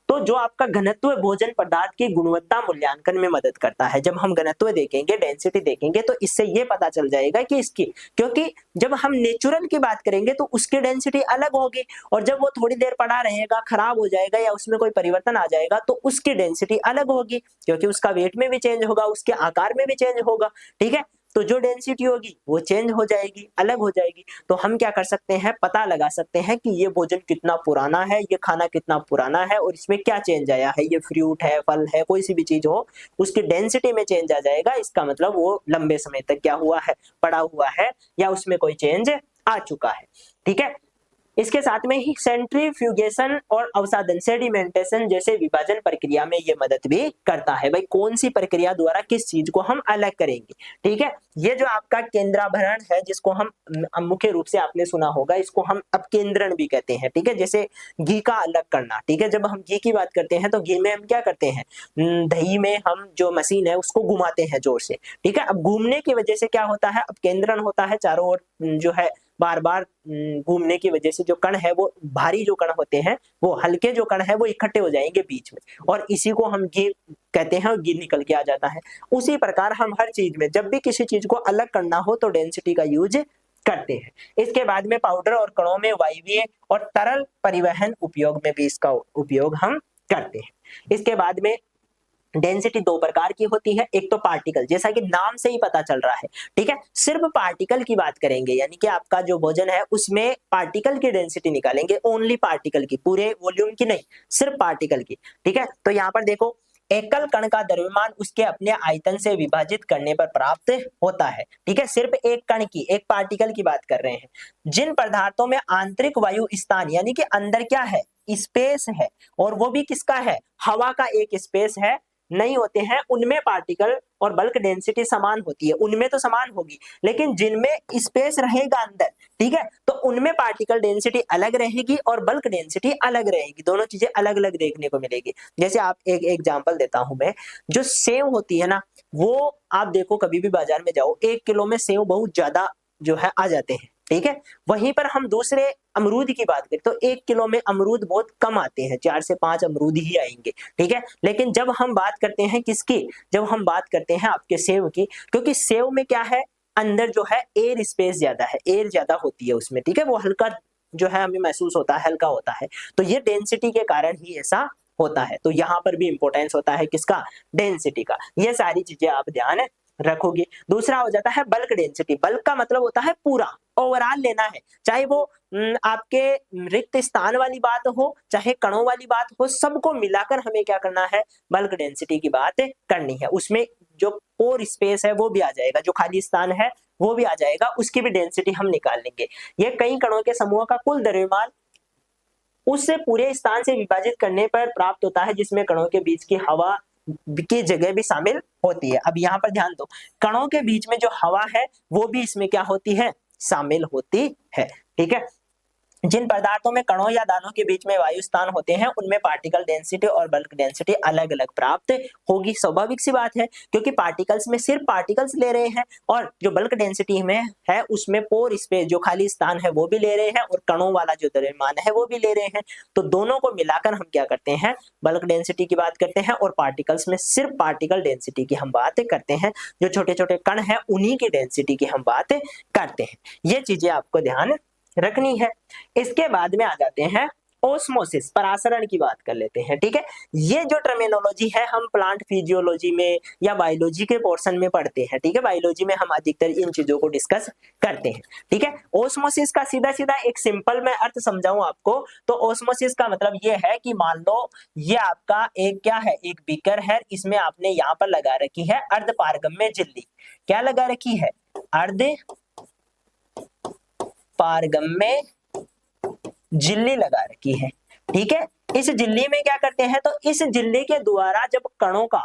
तो जो आपका घनत्व भोजन पदार्थ की गुणवत्ता मूल्यांकन में मदद करता है। जब हम घनत्व देखेंगे, डेंसिटी देखेंगे, तो इससे ये पता चल जाएगा कि इसकी, क्योंकि जब हम नेचुरल की बात करेंगे तो उसकी डेंसिटी अलग होगी, और जब वो थोड़ी देर पड़ा रहेगा, खराब हो जाएगा या उसमें कोई परिवर्तन आ जाएगा तो उसकी डेंसिटी अलग होगी, क्योंकि उसका वेट में भी चेंज होगा, उसके आकार में भी चेंज होगा, ठीक है। तो जो डेंसिटी होगी वो चेंज हो जाएगी, अलग हो जाएगी। तो हम क्या कर सकते हैं, पता लगा सकते हैं कि ये भोजन कितना पुराना है, ये खाना कितना पुराना है, और इसमें क्या चेंज आया है, ये फ्रूट है, फल है, कोई सी भी चीज हो, उसकी डेंसिटी में चेंज आ जाएगा, इसका मतलब वो लंबे समय तक क्या हुआ है, पड़ा हुआ है, या उसमें कोई चेंज आ चुका है, ठीक है। इसके साथ में ही सेंट्रीफ्यूगेशन और अवसादन, सेडिमेंटेशन जैसे विभाजन प्रक्रिया में ये मदद भी करता है। भाई कौन सी प्रक्रिया द्वारा किस चीज को हम अलग करेंगे, ठीक है। ये जो आपका केंद्राभरण है, जिसको हम मुख्य रूप से आपने सुना होगा, इसको हम अपकेंद्रण भी कहते हैं, ठीक है। जैसे घी का अलग करना, ठीक है, जब हम घी की बात करते हैं तो घी में हम क्या करते हैं, दही में हम जो मशीन है उसको घुमाते हैं जोर से, ठीक है। अब घूमने की वजह से क्या होता है, अपकेंद्रण होता है, चारों ओर जो है बार बार घूमने की वजह से जो कण है, वो भारी जो कण होते हैं, वो हल्के जो कण है वो इकट्ठे हो जाएंगे बीच में, और इसी को हम घी कहते हैं, और घी निकल के आ जाता है। उसी प्रकार हम हर चीज में जब भी किसी चीज को अलग करना हो तो डेंसिटी का यूज करते हैं। इसके बाद में पाउडर और कणों में वायवीय और तरल परिवहन उपयोग में भी इसका उपयोग हम करते हैं। इसके बाद में डेंसिटी दो प्रकार की होती है, एक तो पार्टिकल, जैसा कि नाम से ही पता चल रहा है, ठीक है, सिर्फ पार्टिकल की बात करेंगे, यानी कि आपका जो भोजन है उसमें पार्टिकल की डेंसिटी निकालेंगे, ओनली पार्टिकल की, पूरे वॉल्यूम की नहीं, सिर्फ पार्टिकल की, ठीक है। तो यहाँ पर देखो, एकल कण का द्रव्यमान उसके अपने आयतन से विभाजित करने पर प्राप्त होता है, ठीक है, सिर्फ एक कण की, एक पार्टिकल की बात कर रहे हैं। जिन पदार्थों में आंतरिक वायु स्थान, यानी कि अंदर क्या है, स्पेस है, और वो भी किसका है, हवा का एक स्पेस है, नहीं होते हैं, उनमें पार्टिकल और बल्क डेंसिटी समान होती है, उनमें तो समान होगी, लेकिन जिनमें स्पेस रहेगा अंदर, ठीक है, तो उनमें पार्टिकल डेंसिटी अलग रहेगी और बल्क डेंसिटी अलग रहेगी, दोनों चीजें अलग अलग देखने को मिलेगी। जैसे आप एक एग्जांपल देता हूं मैं, जो सेव होती है ना, वो आप देखो कभी भी बाजार में जाओ, 1 किलो में सेव बहुत ज्यादा जो है आ जाते हैं, ठीक है। वहीं पर हम दूसरे अमरूद की बात करें तो 1 किलो में अमरूद बहुत कम आते हैं, 4 से 5 अमरूद ही आएंगे, ठीक है। लेकिन जब हम बात करते हैं किसकी, जब हम बात करते हैं आपके सेव की, क्योंकि सेव में क्या है, अंदर जो है एयर स्पेस ज्यादा है, एयर ज्यादा होती है उसमें, ठीक है, वो हल्का जो है हमें महसूस होता है, हल्का होता है, तो ये डेंसिटी के कारण ही ऐसा होता है। तो यहाँ पर भी इंपॉर्टेंस होता है किसका, डेंसिटी का। ये सारी चीजें आप ध्यान रखोगे। दूसरा हो जाता है बल्क डेंसिटी, बल्क का मतलब होता है पूरा, ओवरऑल लेना है, चाहे वो आपके रिक्त स्थान वाली बात हो, चाहे कणों वाली बात हो, सबको मिलाकर हमें क्या करना है, बल्क डेंसिटी की बात करनी है। उसमें जो पोर स्पेस है वो भी आ जाएगा, जो खाली स्थान है वो भी आ जाएगा, उसकी भी डेंसिटी हम निकाल लेंगे। ये कई कणों के समूह का कुल द्रव्यमान उससे पूरे स्थान से विभाजित करने पर प्राप्त होता है, जिसमें कणों के बीच की हवा की जगह भी शामिल होती है। अब यहाँ पर ध्यान दो, कणों के बीच में जो हवा है वो भी इसमें क्या होती है, शामिल होती है, ठीक है। जिन पदार्थों में कणों या दानों के बीच में वायु स्थान होते हैं उनमें पार्टिकल डेंसिटी और बल्क डेंसिटी अलग अलग प्राप्त होगी। स्वाभाविक सी बात है, क्योंकि पार्टिकल्स में सिर्फ पार्टिकल्स ले रहे हैं और जो बल्क डेंसिटी में है उसमें पोर स्पेस जो खाली स्थान है वो भी ले रहे हैं और कणों वाला जो द्रव्यमान है वो भी ले रहे हैं। तो दोनों को मिलाकर हम क्या करते हैं, बल्क डेंसिटी की बात करते हैं और पार्टिकल्स में सिर्फ पार्टिकल डेंसिटी की हम बात करते हैं। जो छोटे छोटे कण है उन्हीं की डेंसिटी की हम बात करते हैं। ये चीजें आपको ध्यान रखनी है। इसके बाद में आ जाते हैं ओस्मोसिस, परासरण की बात कर लेते हैं। ठीक है, ये जो टर्मिनोलॉजी है हम प्लांट फिजियोलॉजी में या बायोलॉजी के पोर्शन में पढ़ते हैं। ठीक है, बायोलॉजी में हम अधिकतर इन चीजों को डिस्कस करते हैं। ठीक है, ओस्मोसिस का सीधा सीधा एक सिंपल मैं अर्थ समझाऊं आपको तो ओस्मोसिस का मतलब ये है कि मान लो ये आपका एक क्या है, एक बीकर है, इसमें आपने यहाँ पर लगा रखी है अर्धपारगम्य झिल्ली। क्या लगा रखी है, अर्ध पारगम्य झिल्ली लगा रखी है। ठीक है, इस झिल्ली में क्या करते हैं, तो इस झिल्ली के द्वारा जब कणों का,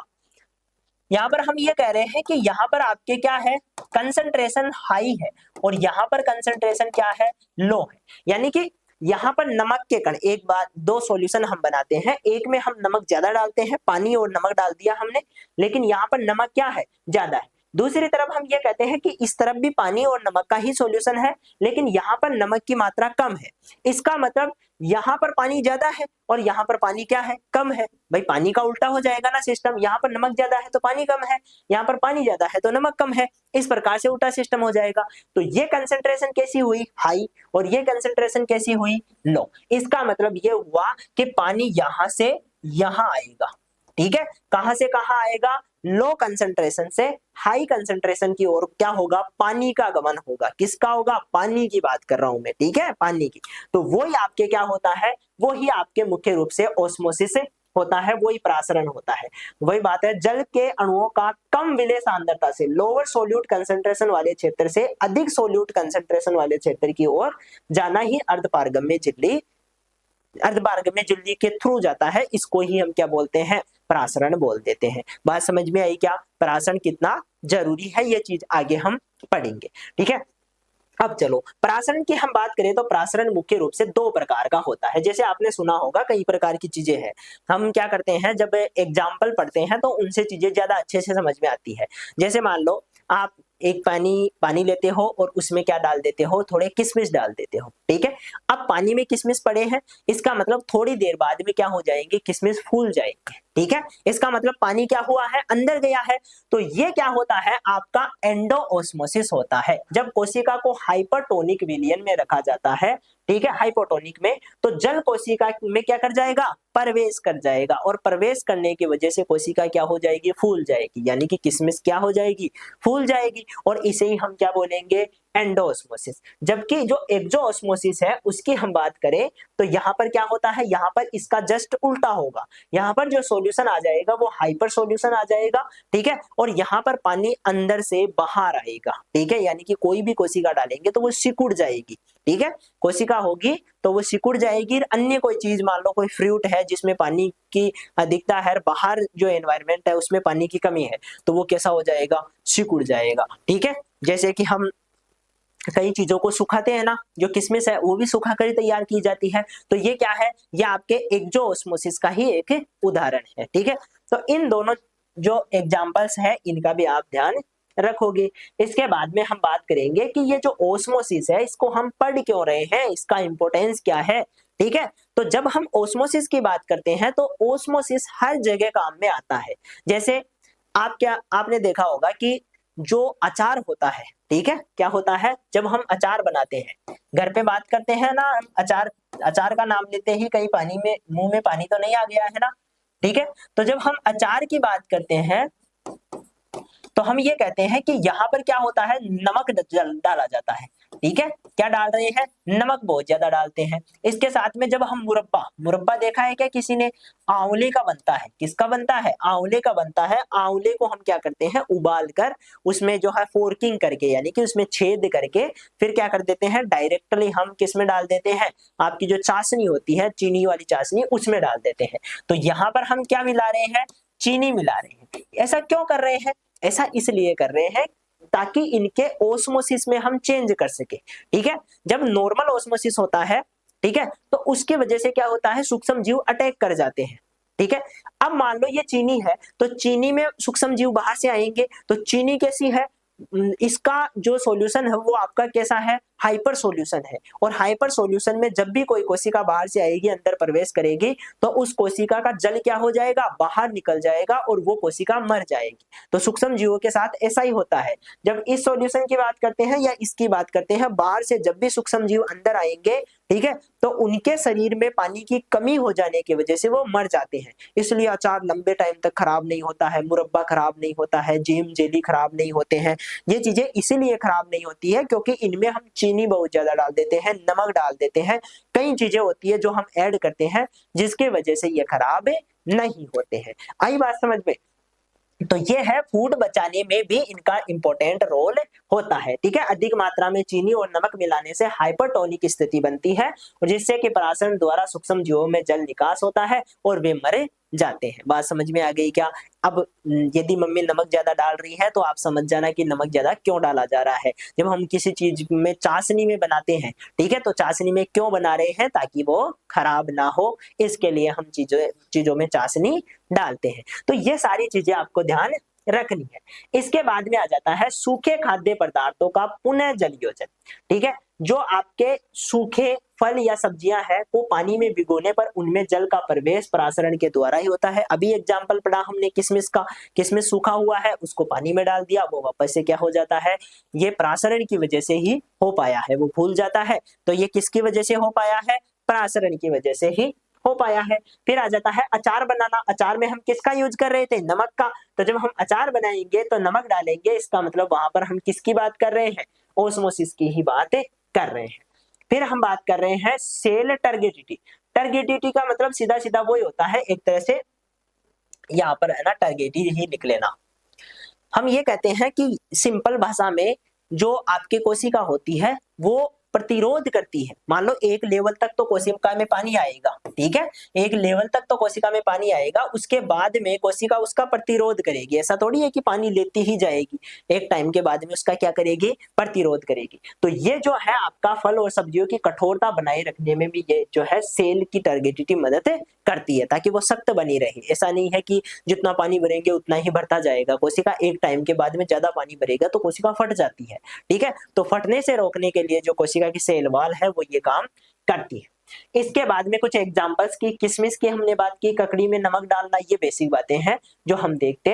यहां पर हम ये कह रहे हैं कि यहां पर आपके क्या है, कंसंट्रेशन हाई है और यहां पर कंसंट्रेशन क्या है, लो है। यानी कि यहां पर नमक के कण, एक बात, दो सॉल्यूशन हम बनाते हैं, एक में हम नमक ज्यादा डालते हैं, पानी और नमक डाल दिया हमने, लेकिन यहां पर नमक क्या है, ज्यादा है। दूसरी तरफ हम ये कहते हैं कि इस तरफ भी पानी और नमक का ही सॉल्यूशन है, लेकिन यहाँ पर नमक की मात्रा कम है। इसका मतलब यहाँ पर पानी ज्यादा है और यहाँ पर पानी क्या है, कम है। भाई पानी का उल्टा हो जाएगा ना सिस्टम, यहाँ पर नमक ज्यादा है तो पानी कम है, यहाँ पर पानी ज्यादा है तो नमक कम है, इस प्रकार से उल्टा सिस्टम हो जाएगा। तो ये कंसेंट्रेशन कैसी हुई, हाई, और ये कंसेंट्रेशन कैसी हुई, लो। इसका मतलब ये हुआ कि पानी यहां से यहां आएगा। ठीक है, कहां से कहां आएगा, लो कंसंट्रेशन से हाई कंसंट्रेशन की ओर क्या होगा, पानी का गमन होगा। किसका होगा, पानी की बात कर रहा हूं मैं। ठीक है, पानी की। तो वो ही आपके क्या होता है, वो ही आपके मुख्य रूप से ओस्मोसिस होता है, वही परासरण होता है। वही बात है, जल के अणुओं का कम विलय सांद्रता से, लोअर सोल्यूट कंसंट्रेशन वाले क्षेत्र से अधिक सोल्यूट कंसंट्रेशन वाले क्षेत्र की ओर जाना ही अर्धपारगम्य झिल्ली, अर्धपारगम्य झिल्ली के थ्रू जाता है। इसको ही हम क्या बोलते हैं, परासरण बोल देते हैं। बात समझ में आई क्या, परासरण कितना जरूरी है, ये चीज आगे हम पढ़ेंगे। ठीक है, अब चलो परासरण की हम बात करें तो परासरण मुख्य रूप से दो प्रकार का होता है। जैसे आपने सुना होगा कई प्रकार की चीजें हैं, हम क्या करते हैं जब एग्जाम्पल पढ़ते हैं तो उनसे चीजें ज्यादा अच्छे से समझ में आती है। जैसे मान लो आप एक पानी लेते हो और उसमें क्या डाल देते हो, थोड़े किशमिश डाल देते हो। ठीक है, अब पानी में किशमिश पड़े हैं, इसका मतलब थोड़ी देर बाद में क्या हो जाएंगे, किशमिश फूल जाएंगे। ठीक है, इसका मतलब पानी क्या हुआ है, अंदर गया है। तो ये क्या होता है, आपका एंडोऑस्मोसिस होता है। जब कोशिका को हाइपरटोनिक विलयन में रखा जाता है, ठीक है, हाइपोटोनिक में, तो जल कोशिका में क्या कर जाएगा, प्रवेश कर जाएगा, और प्रवेश करने की वजह से कोशिका क्या हो जाएगी, फूल जाएगी। यानी कि किशमिश क्या हो जाएगी, फूल जाएगी, और इसे ही हम क्या बोलेंगे, एंडोऑस्मोसिस। जबकि जो एक्सोऑस्मोसिस है उसकी हम बात करें तो यहाँ पर क्या होता है, यहाँ पर इसका जस्ट उल्टा होगा। यहाँ पर जो सॉल्यूशन आ जाएगा वो हाइपर सॉल्यूशन आ जाएगा। ठीक है, और यहाँ पर पानी अंदर से बाहर आएगा। ठीक है, यानी कि कोई भी कोशिका डालेंगे तो वो सिकुड़ जाएगी। ठीक है, कोशिका होगी तो वो सिकुड़ जाएगी। अन्य कोई चीज, मान लो कोई फ्रूट है जिसमें पानी की अधिकता है, बाहर जो एनवायरमेंट है उसमें पानी की कमी है, तो वो कैसा हो जाएगा, सिकुड़ जाएगा। ठीक है, जैसे कि हम कई चीजों को सुखाते हैं ना, जो किशमिश है वो भी सुखा कर तैयार की जाती है। तो ये क्या है, ये आपके एक्सोऑस्मोसिस का ही एक उदाहरण है। ठीक है, तो इन दोनों जो एग्जांपल्स है इनका भी आप ध्यान रखोगे। इसके बाद में हम बात करेंगे कि ये जो ओस्मोसिस है इसको हम पढ़ क्यों रहे हैं, इसका इंपॉर्टेंस क्या है। ठीक है, तो जब हम ओस्मोसिस की बात करते हैं तो ओस्मोसिस हर जगह काम में आता है। जैसे आपने देखा होगा कि जो अचार होता है, ठीक है, क्या होता है, जब हम अचार बनाते हैं, घर पे बात करते हैं ना, अचार का नाम लेते ही कहीं पानी में, मुंह में पानी तो नहीं आ गया है ना। ठीक है, तो जब हम अचार की बात करते हैं तो हम ये कहते हैं कि यहाँ पर क्या होता है, नमक डाला जाता है। ठीक है, क्या डाल रहे हैं, नमक बहुत ज्यादा डालते हैं। इसके साथ में जब हम मुरब्बा देखा है क्या किसी ने, आंवले का बनता है। किसका बनता है, आंवले का बनता है। आंवले को हम क्या करते हैं, उबाल कर उसमें जो है फोर्किंग करके, यानी कि उसमें छेद करके फिर क्या कर देते हैं, डायरेक्टली हम किस में डाल देते हैं, आपकी जो चाशनी होती है, चीनी वाली चाशनी, उसमें डाल देते हैं। तो यहाँ पर हम क्या मिला रहे हैं, चीनी मिला रहे हैं। ऐसा क्यों कर रहे हैं, ऐसा इसलिए कर रहे हैं ताकि इनके ओस्मोसिस में हम चेंज कर सके। ठीक है, जब नॉर्मल ओस्मोसिस होता है ठीक है। तो उसके वजह से क्या होता है, सूक्ष्म जीव अटैक कर जाते हैं, ठीक है। अब मान लो ये चीनी है, तो चीनी में सूक्ष्म जीव बाहर से आएंगे, तो चीनी कैसी है, इसका जो सॉल्यूशन है वो आपका कैसा है, हाइपर सॉल्यूशन है। और हाइपर सॉल्यूशन में जब भी कोई कोशिका बाहर से आएगी, अंदर प्रवेश करेगी, तो उस कोशिका का जल क्या हो जाएगा, बाहर निकल जाएगा और वो कोशिका मर जाएगी। तो सूक्ष्म जीवों के साथ ऐसा ही होता है। जब इस सॉल्यूशन की बात करते हैं या इसकी बात करते हैं, बाहर से जब भी सूक्ष्म जीव अंदर आएंगे, ठीक है, तो उनके शरीर में पानी की कमी हो जाने की वजह से वो मर जाते हैं। इसलिए अचार लंबे टाइम तक खराब नहीं होता है, मुरब्बा खराब नहीं होता है, जैम जेली खराब नहीं होते हैं। ये चीजें इसीलिए खराब नहीं होती है क्योंकि इनमें हम चीनी बहुत ज्यादा डाल देते हैं, नमक डाल देते हैं, कई चीजें होती है जो हम ऐड करते हैं जिसके वजह से ये खराब नहीं होते हैं। आई बात समझ में? तो ये है, फूड बचाने में भी इनका इंपॉर्टेंट रोल होता है, ठीक है। अधिक मात्रा में चीनी और नमक मिलाने से हाइपरटोनिक स्थिति बनती है और जिससे कि परासरण द्वारा सूक्ष्म जीवों में जल निकास होता है और वे मर जाते हैं। बात समझ में आ गई क्या? अब यदि मम्मी नमक ज्यादा डाल रही है तो आप समझ जाना कि नमक ज्यादा क्यों डाला जा रहा है। जब हम किसी चीज में चाशनी में बनाते हैं, ठीक है, तो चाशनी में क्यों बना रहे हैं, ताकि वो खराब ना हो, इसके लिए हम चीजों में चाशनी डालते हैं। तो ये सारी चीजें आपको ध्यान रखनी है। इसके बाद में आ जाता है सूखे खाद्य पदार्थों का पुनः जलयोजन, ठीक है। जो आपके सूखे फल या सब्जियां हैं वो पानी में भिगोने पर उनमें जल का प्रवेश परासरण के द्वारा ही होता है। अभी एग्जाम्पल पढ़ा हमने किशमिश का, किशमिश सूखा हुआ है, उसको पानी में डाल दिया, वो वापस से क्या हो जाता है, ये परासरण की वजह से ही हो पाया है, वो फूल जाता है। तो ये किसकी वजह से हो पाया है, परासरण की वजह से ही हो पाया है। फिर आ जाता है अचार बनाना। अचार में हम किसका यूज कर रहे थे, नमक का। तो जब हम अचार बनाएंगे तो नमक डालेंगे, इसका मतलब वहां पर हम किसकी बात कर रहे हैं, ओस्मोसिस की ही बात कर रहे हैं। फिर हम बात कर रहे हैं सेल टर्गिडिटी। टर्गिडिटी का मतलब सीधा सीधा वही होता है, एक तरह से यहाँ पर है ना, टर्गिडिटी ही निकले ना। हम ये कहते हैं कि सिंपल भाषा में जो आपकी कोशिका होती है वो प्रतिरोध करती है। मान लो एक लेवल तक तो कोशिका में पानी आएगा, ठीक है, एक लेवल तक तो कोशिका में पानी आएगा, उसके बाद में कोशिका उसका प्रतिरोध करेगी। ऐसा थोड़ी है कि पानी लेती ही जाएगी, एक टाइम के बाद में उसका क्या करेगी, प्रतिरोध करेगी। तो ये जो है आपका फल और सब्जियों की कठोरता बनाए रखने में भी ये जो है सेल की टर्गिडिटी मदद करती है, ताकि वो सख्त बनी रहे। ऐसा नहीं है कि जितना पानी भरेंगे उतना ही भरता जाएगा, कोशिका एक टाइम के बाद में ज्यादा पानी भरेगा तो कोशिका फट जाती है, ठीक है। तो फटने से रोकने के लिए जो कोशिका की सेल वॉल है वो ये काम करती है। इसके बाद में कुछ एग्जांपल्स की, किशमिश की हमने बात की, ककड़ी में नमक डालना, ये बेसिक बातें हैं जो हम देखते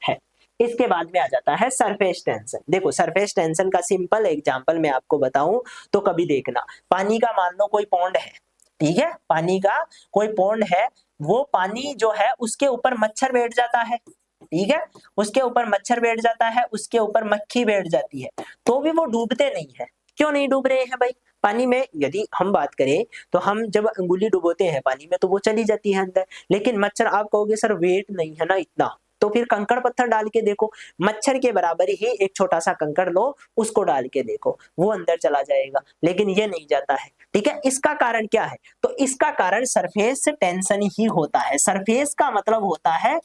हैं। इसके बाद में आ जाता है सरफेस टेंशन। देखो सरफेस टेंशन का सिंपल एग्जांपल मैं आपको बताऊं तो कभी देखना, पानी का मान लो कोई पॉन्ड है, ठीक है, पानी का कोई पॉन्ड है, वो पानी जो है उसके ऊपर मच्छर बैठ जाता है, ठीक है, उसके ऊपर मच्छर बैठ जाता है, उसके ऊपर मक्खी बैठ जाती है, तो भी वो डूबते नहीं है। क्यों नहीं डूब रहे हैं भाई? पानी में यदि हम बात करें तो हम जब अंगुली डुबोते हैं पानी में तो वो चली जाती है अंदर, लेकिन मच्छर, आप कहोगे सर वेट नहीं है ना इतना, तो फिर कंकड़ पत्थर डाल के देखो, मच्छर के बराबर ही एक छोटा सा कंकड़ लो, उसको डाल के देखो, वो अंदर चला जाएगा, लेकिन ये नहीं जाता है, ठीक है। इसका कारण क्या है? तो इसका कारण सरफेस टेंशन ही होता है। सरफेस का मतलब होता है,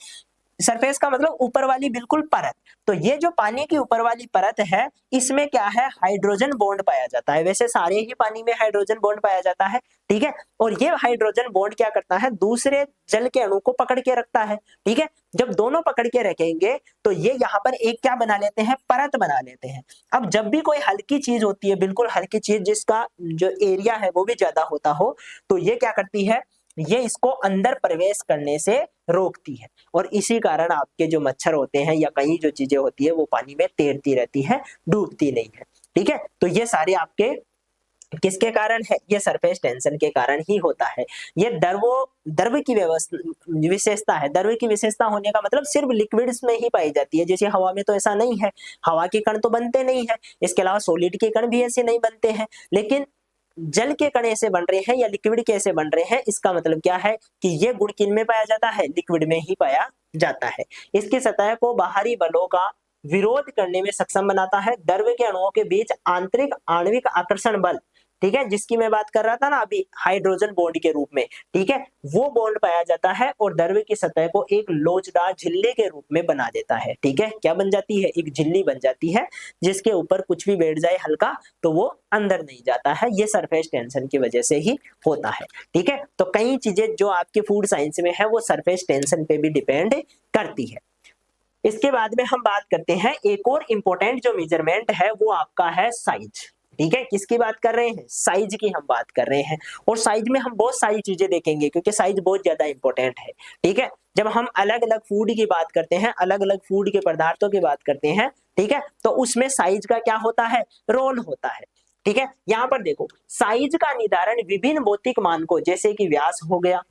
सरफेस का मतलब ऊपर वाली बिल्कुल परत। तो ये जो पानी की ऊपर वाली परत है, इसमें क्या है, हाइड्रोजन बॉन्ड पाया जाता है। वैसे सारे ही पानी में हाइड्रोजन बॉन्ड पाया जाता है, ठीक है। और ये हाइड्रोजन बॉन्ड क्या करता है, दूसरे जल के अणु को पकड़ के रखता है, ठीक है। जब दोनों पकड़ के रखेंगे तो ये यहाँ पर एक क्या बना लेते हैं, परत बना लेते हैं। अब जब भी कोई हल्की चीज होती है, बिल्कुल हल्की चीज जिसका जो एरिया है वो भी ज्यादा होता हो, तो ये क्या करती है, ये इसको अंदर प्रवेश करने से रोकती है। और इसी कारण आपके जो मच्छर होते हैं या कई जो चीजें होती है वो पानी में तैरती रहती है, डूबती नहीं है, ठीक है। तो ये सारे आपके किसके कारण है, ये सरफेस टेंशन के कारण ही होता है। ये द्रव की विशेषता है। द्रव की विशेषता होने का मतलब सिर्फ लिक्विड्स में ही पाई जाती है, जैसे हवा में तो ऐसा नहीं है, हवा के कण तो बनते नहीं है, इसके अलावा सॉलिड के कण भी ऐसे नहीं बनते हैं, लेकिन जल के कण ऐसे बन रहे हैं या लिक्विड के ऐसे बन रहे हैं। इसका मतलब क्या है कि ये गुण किन में पाया जाता है, लिक्विड में ही पाया जाता है। इसकी सतह को बाहरी बलों का विरोध करने में सक्षम बनाता है। द्रव के अणुओं के बीच आंतरिक आणविक आकर्षण बल ठीक है, जिसकी मैं बात कर रहा था ना अभी हाइड्रोजन बॉन्ड के रूप में, ठीक है, वो बॉन्ड पाया जाता है और द्रव्य की सतह को एक लोचदार झिल्ली के रूप में बना देता है। ठीक है, क्या बन जाती है, एक झिल्ली बन जाती है जिसके ऊपर कुछ भी बैठ जाए हल्का तो वो अंदर नहीं जाता है, ये सरफेस टेंशन की वजह से ही होता है। ठीक है, तो कई चीजें जो आपके फूड साइंस में है वो सरफेस टेंशन पे भी डिपेंड करती है। इसके बाद में हम बात करते हैं एक और इंपॉर्टेंट जो मेजरमेंट है वो आपका है साइज। ठीक है, किसकी बात कर रहे हैं, साइज की हम बात कर रहे हैं। और साइज में हम बहुत सारी चीजें देखेंगे क्योंकि साइज बहुत ज्यादा इंपॉर्टेंट है। ठीक है, जब हम अलग अलग फूड की बात करते हैं, अलग अलग फूड के पदार्थों की बात करते हैं, ठीक है, तो उसमें साइज का क्या होता है, रोल होता है। ठीक है, यहाँ पर देखो साइज का निर्धारण विभिन्न भौतिक मानकों जैसे कि व्यास हो गया,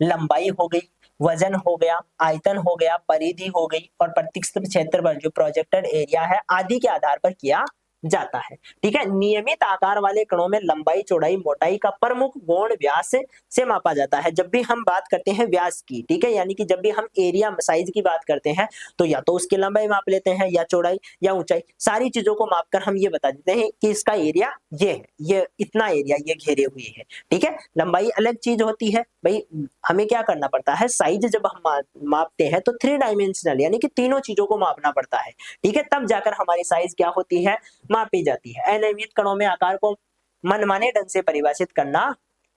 लंबाई हो गई, वजन हो गया, आयतन हो गया, परिधि हो गई और प्रत्यक्ष क्षेत्रफल जो प्रोजेक्टेड एरिया है आदि के आधार पर किया जाता है। ठीक है, नियमित आकार वाले कणों में लंबाई, चौड़ाई, मोटाई का प्रमुख गुण व्यास से मापा जाता है। जब भी हम बात करते हैं व्यास की, ठीक है, यानी कि जब भी हम एरिया साइज की बात करते हैं तो या तो उसकी लंबाई माप लेते हैं या चौड़ाई या ऊंचाई, सारी चीजों को मापकर हम ये बता देते हैं कि इसका एरिया ये है, ये इतना एरिया ये घेरे हुए है। ठीक है, लंबाई अलग चीज होती है भाई, हमें क्या करना पड़ता है, साइज जब हम मापते हैं तो 3 डायमेंशनल यानी कि तीनों चीजों को मापना पड़ता है। ठीक है, तब जाकर हमारी साइज क्या होती है, मापी जाती है। अनियमित कणों में आकार को मनमाने ढंग से परिभाषित करना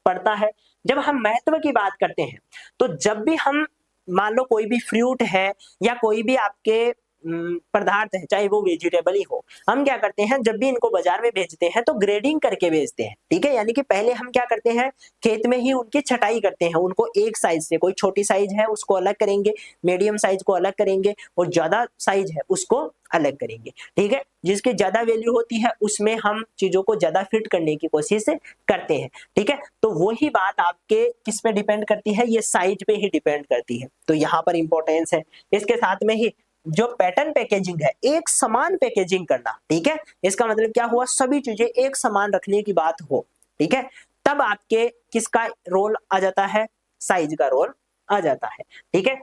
पड़ता है। जब हम महत्व की बात करते हैं तो जब भी हम मान लो कोई भी फ्रूट है या कोई भी आपके पदार्थ है, चाहे वो वेजिटेबल ही हो, हम क्या करते हैं जब भी इनको बाजार में बेचते हैं तो ग्रेडिंग करके बेचते हैं। ठीक है, यानी कि पहले हम क्या करते हैं, खेत में ही उनकी छटाई करते हैं, उनको एक साइज से, कोई छोटी साइज है उसको अलग करेंगे, मीडियम साइज को अलग करेंगे और ज्यादा साइज है उसको अलग करेंगे। ठीक है, जिसकी ज्यादा वैल्यू होती है उसमें हम चीजों को ज्यादा फिट करने की कोशिश करते हैं। ठीक है, तो वही बात आपके किस पे डिपेंड करती है, ये साइज पे ही डिपेंड करती है, तो यहाँ पर इंपॉर्टेंस है। इसके साथ में ही जो पैटर्न पैकेजिंग है, एक समान पैकेजिंग करना। ठीक है, इसका मतलब क्या हुआ, सभी चीजें एक समान रखने की बात हो। ठीक है, तब आपके किसका रोल आ जाता है, साइज का रोल आ जाता है। ठीक है,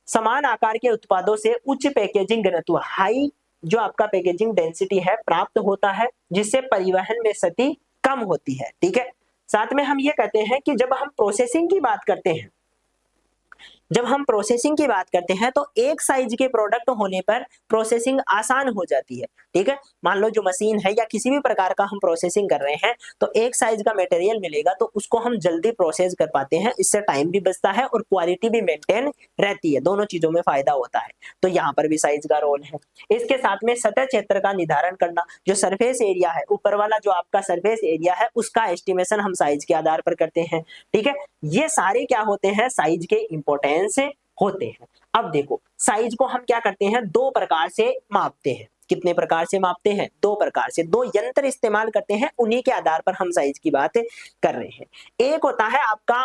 समान आकार के उत्पादों से उच्च पैकेजिंग घनत्व, हाई जो आपका पैकेजिंग डेंसिटी है प्राप्त होता है, जिससे परिवहन में क्षति कम होती है। ठीक है, साथ में हम ये कहते हैं कि जब हम प्रोसेसिंग की बात करते हैं, जब हम प्रोसेसिंग की बात करते हैं तो एक साइज के प्रोडक्ट होने पर प्रोसेसिंग आसान हो जाती है। ठीक है, मान लो जो मशीन है या किसी भी प्रकार का हम प्रोसेसिंग कर रहे हैं तो एक साइज का मटेरियल मिलेगा तो उसको हम जल्दी प्रोसेस कर पाते हैं, इससे टाइम भी बचता है और क्वालिटी भी मेंटेन रहती है, दोनों चीजों में फायदा होता है। तो यहाँ पर भी साइज का रोल है। इसके साथ में सतह क्षेत्र का निर्धारण करना, जो सरफेस एरिया है, ऊपर वाला जो आपका सरफेस एरिया है उसका एस्टिमेशन हम साइज के आधार पर करते हैं। ठीक है, ये सारे क्या होते हैं, साइज के इंपॉर्टेंस से होते हैं। अब देखो साइज को हम क्या करते हैं, दो प्रकार से मापते हैं। कितने प्रकार से मापते हैं, दो प्रकार से, दो यंत्र इस्तेमाल करते हैं, उन्हीं के आधार पर हम साइज की बात कर रहे हैं। एक होता है आपका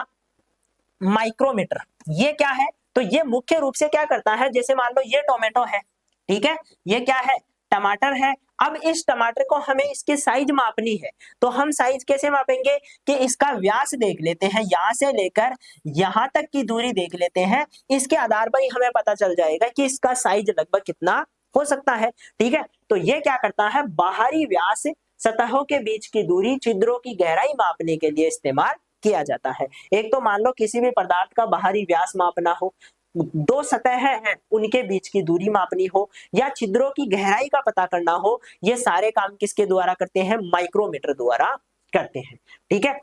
माइक्रोमीटर। ये क्या है, तो ये मुख्य रूप से क्या करता है, जैसे मान लो ये टोमेटो है, ठीक है, ये क्या है, टमाटर है। अब इस टमाटर को हमें इसकी साइज मापनी है, तो हम साइज कैसे मापेंगे कि इसका व्यास देख लेते हैं, यहां से लेकर यहां तक की दूरी देख लेते हैं, इसके आधार पर ही हमें पता चल जाएगा कि इसका साइज लगभग कितना हो सकता है। ठीक है, तो ये क्या करता है, बाहरी व्यास, सतहों के बीच की दूरी, छिद्रों की गहराई मापने के लिए इस्तेमाल किया जाता है। एक तो मान लो किसी भी पदार्थ का बाहरी व्यास मापना हो, दो सतह हैं उनके बीच की दूरी मापनी हो, या छिद्रों की गहराई का पता करना हो, ये सारे काम किसके द्वारा करते हैं, माइक्रोमीटर द्वारा करते हैं। ठीक है,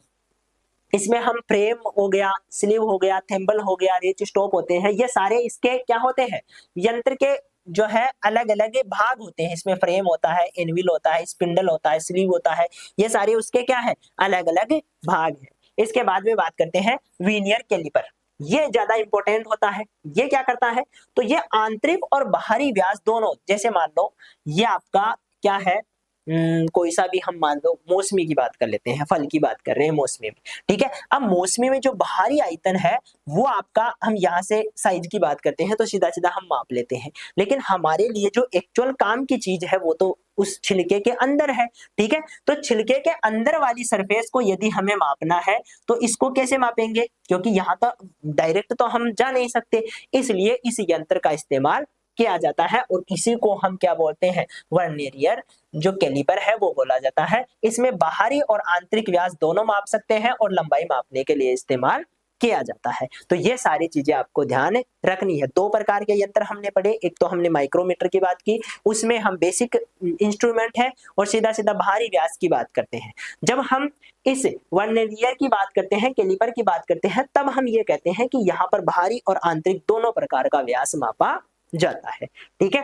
इसमें हम फ्रेम हो गया, स्लीव हो गया, थेम्बल हो गया, रेच स्टॉप होते हैं, ये सारे इसके क्या होते हैं, यंत्र के जो है अलग अलग भाग होते हैं। इसमें फ्रेम होता है, एनविल होता है, स्पिंडल होता है, स्लीव होता है, ये सारे उसके क्या है, अलग अलग भाग है। इसके बाद में बात करते हैं वर्नियर कैलिपर। ये ज्यादा इंपॉर्टेंट होता है। ये क्या करता है, तो ये आंतरिक और बाहरी व्यास दोनों, जैसे मान लो ये आपका क्या है, कोई सा भी हम मान लो मौसमी की बात कर लेते हैं, फल की बात कर रहे हैं मौसमी में। ठीक है, अब मौसमी में जो बाहरी आयतन है वो आपका, हम यहाँ से साइज की बात करते हैं तो सीधा सीधा हम माप लेते हैं, लेकिन हमारे लिए जो एक्चुअल काम की चीज है वो तो उस छिलके के अंदर है। ठीक है, तो छिलके के अंदर वाली सरफेस को यदि हमें मापना है तो इसको कैसे मापेंगे, क्योंकि यहाँ तो डायरेक्ट तो हम जा नहीं सकते, इसलिए इस यंत्र का इस्तेमाल किया जाता है और इसी को हम क्या बोलते हैं, वर्नियर जो कैलिपर है वो बोला जाता है। इसमें बाहरी और आंतरिक व्यास दोनों माप सकते हैं और लंबाई मापने के लिए इस्तेमाल किया जाता है। तो ये सारी चीजें आपको ध्यान रखनी है। दो प्रकार के यंत्र हमने पढ़े, एक तो हमने माइक्रोमीटर की बात की, उसमें हम बेसिक इंस्ट्रूमेंट है और सीधा सीधा बाहरी व्यास की बात करते हैं। जब हम इस वर्नियर की बात करते हैं, कैलिपर की बात करते हैं, तब हम ये कहते हैं कि यहाँ पर बाहरी और आंतरिक दोनों प्रकार का व्यास मापा जाता है। ठीक है,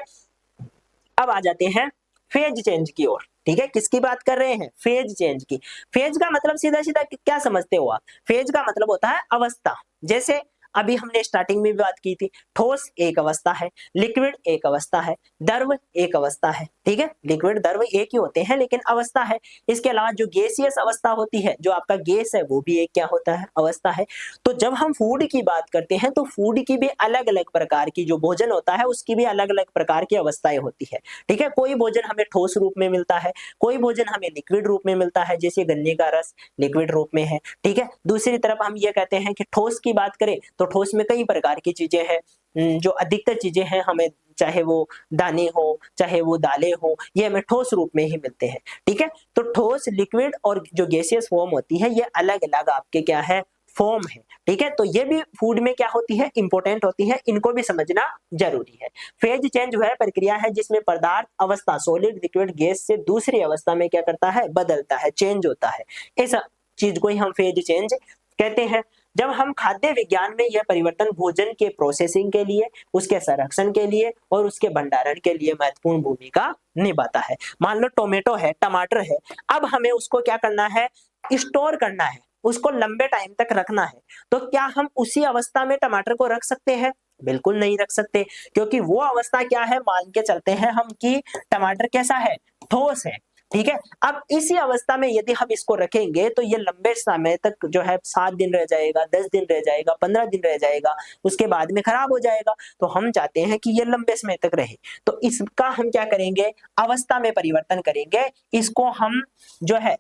अब आ जाते हैं फेज चेंज की ओर। ठीक है, किसकी बात कर रहे हैं, फेज चेंज की। फेज का मतलब सीधा सीधा क्या समझते हो आप, फेज का मतलब होता है अवस्था। जैसे अभी हमने स्टार्टिंग में भी बात की थी, ठोस एक अवस्था है, लिक्विड एक अवस्था है, द्रव एक अवस्था है। ठीक है, लिक्विड द्रव एक ही होते हैं लेकिन अवस्था है। इसके अलावा जो गैसियस अवस्था होती है, जो आपका गैस है, वो भी एक क्या होता है, अवस्था है। तो जब हम फूड की बात करते हैं तो फूड की भी अलग अलग प्रकार की, जो भोजन होता है उसकी भी अलग अलग प्रकार की अवस्थाएं होती है। ठीक है, कोई भोजन हमें ठोस रूप में मिलता है, कोई भोजन हमें लिक्विड रूप में मिलता है, जैसे गन्ने का रस लिक्विड रूप में है। ठीक है, दूसरी तरफ हम ये कहते हैं कि ठोस की बात करें तो ठोस में कई प्रकार की चीजें हैं, जो अधिकतर चीजें हैं हमें, चाहे वो दाने हो चाहे वो दालें हो, ये हमें ठोस रूप में ही मिलते हैं। ठीक है, तो ठोस, लिक्विड और जो गैसियस फॉर्म होती है, ये अलग अलग आपके क्या है, फॉर्म है। ठीक है, तो ये भी फूड में क्या होती है, इंपॉर्टेंट होती है, इनको भी समझना जरूरी है। फेज चेंज वह प्रक्रिया है जिसमें पदार्थ अवस्था सॉलिड, लिक्विड, गैस से दूसरी अवस्था में क्या करता है, बदलता है, चेंज होता है। इस चीज को ही हम फेज चेंज कहते हैं। जब हम खाद्य विज्ञान में यह परिवर्तन भोजन के प्रोसेसिंग के लिए, उसके संरक्षण के लिए और उसके भंडारण के लिए महत्वपूर्ण भूमिका निभाता है। मान लो टोमेटो है, टमाटर है, अब हमें उसको क्या करना है, स्टोर करना है, उसको लंबे टाइम तक रखना है। तो क्या हम उसी अवस्था में टमाटर को रख सकते हैं, बिल्कुल नहीं रख सकते, क्योंकि वो अवस्था क्या है, मान के चलते हैं हम कि टमाटर कैसा है, ठोस है। ठीक है, अब इसी अवस्था में यदि हम इसको रखेंगे तो ये लंबे समय तक जो है 7 दिन रह जाएगा, 10 दिन रह जाएगा, 15 दिन रह जाएगा, उसके बाद में खराब हो जाएगा। तो हम चाहते हैं कि ये लंबे समय तक रहे, तो इसका हम क्या करेंगे, अवस्था में परिवर्तन करेंगे। इसको हम जो है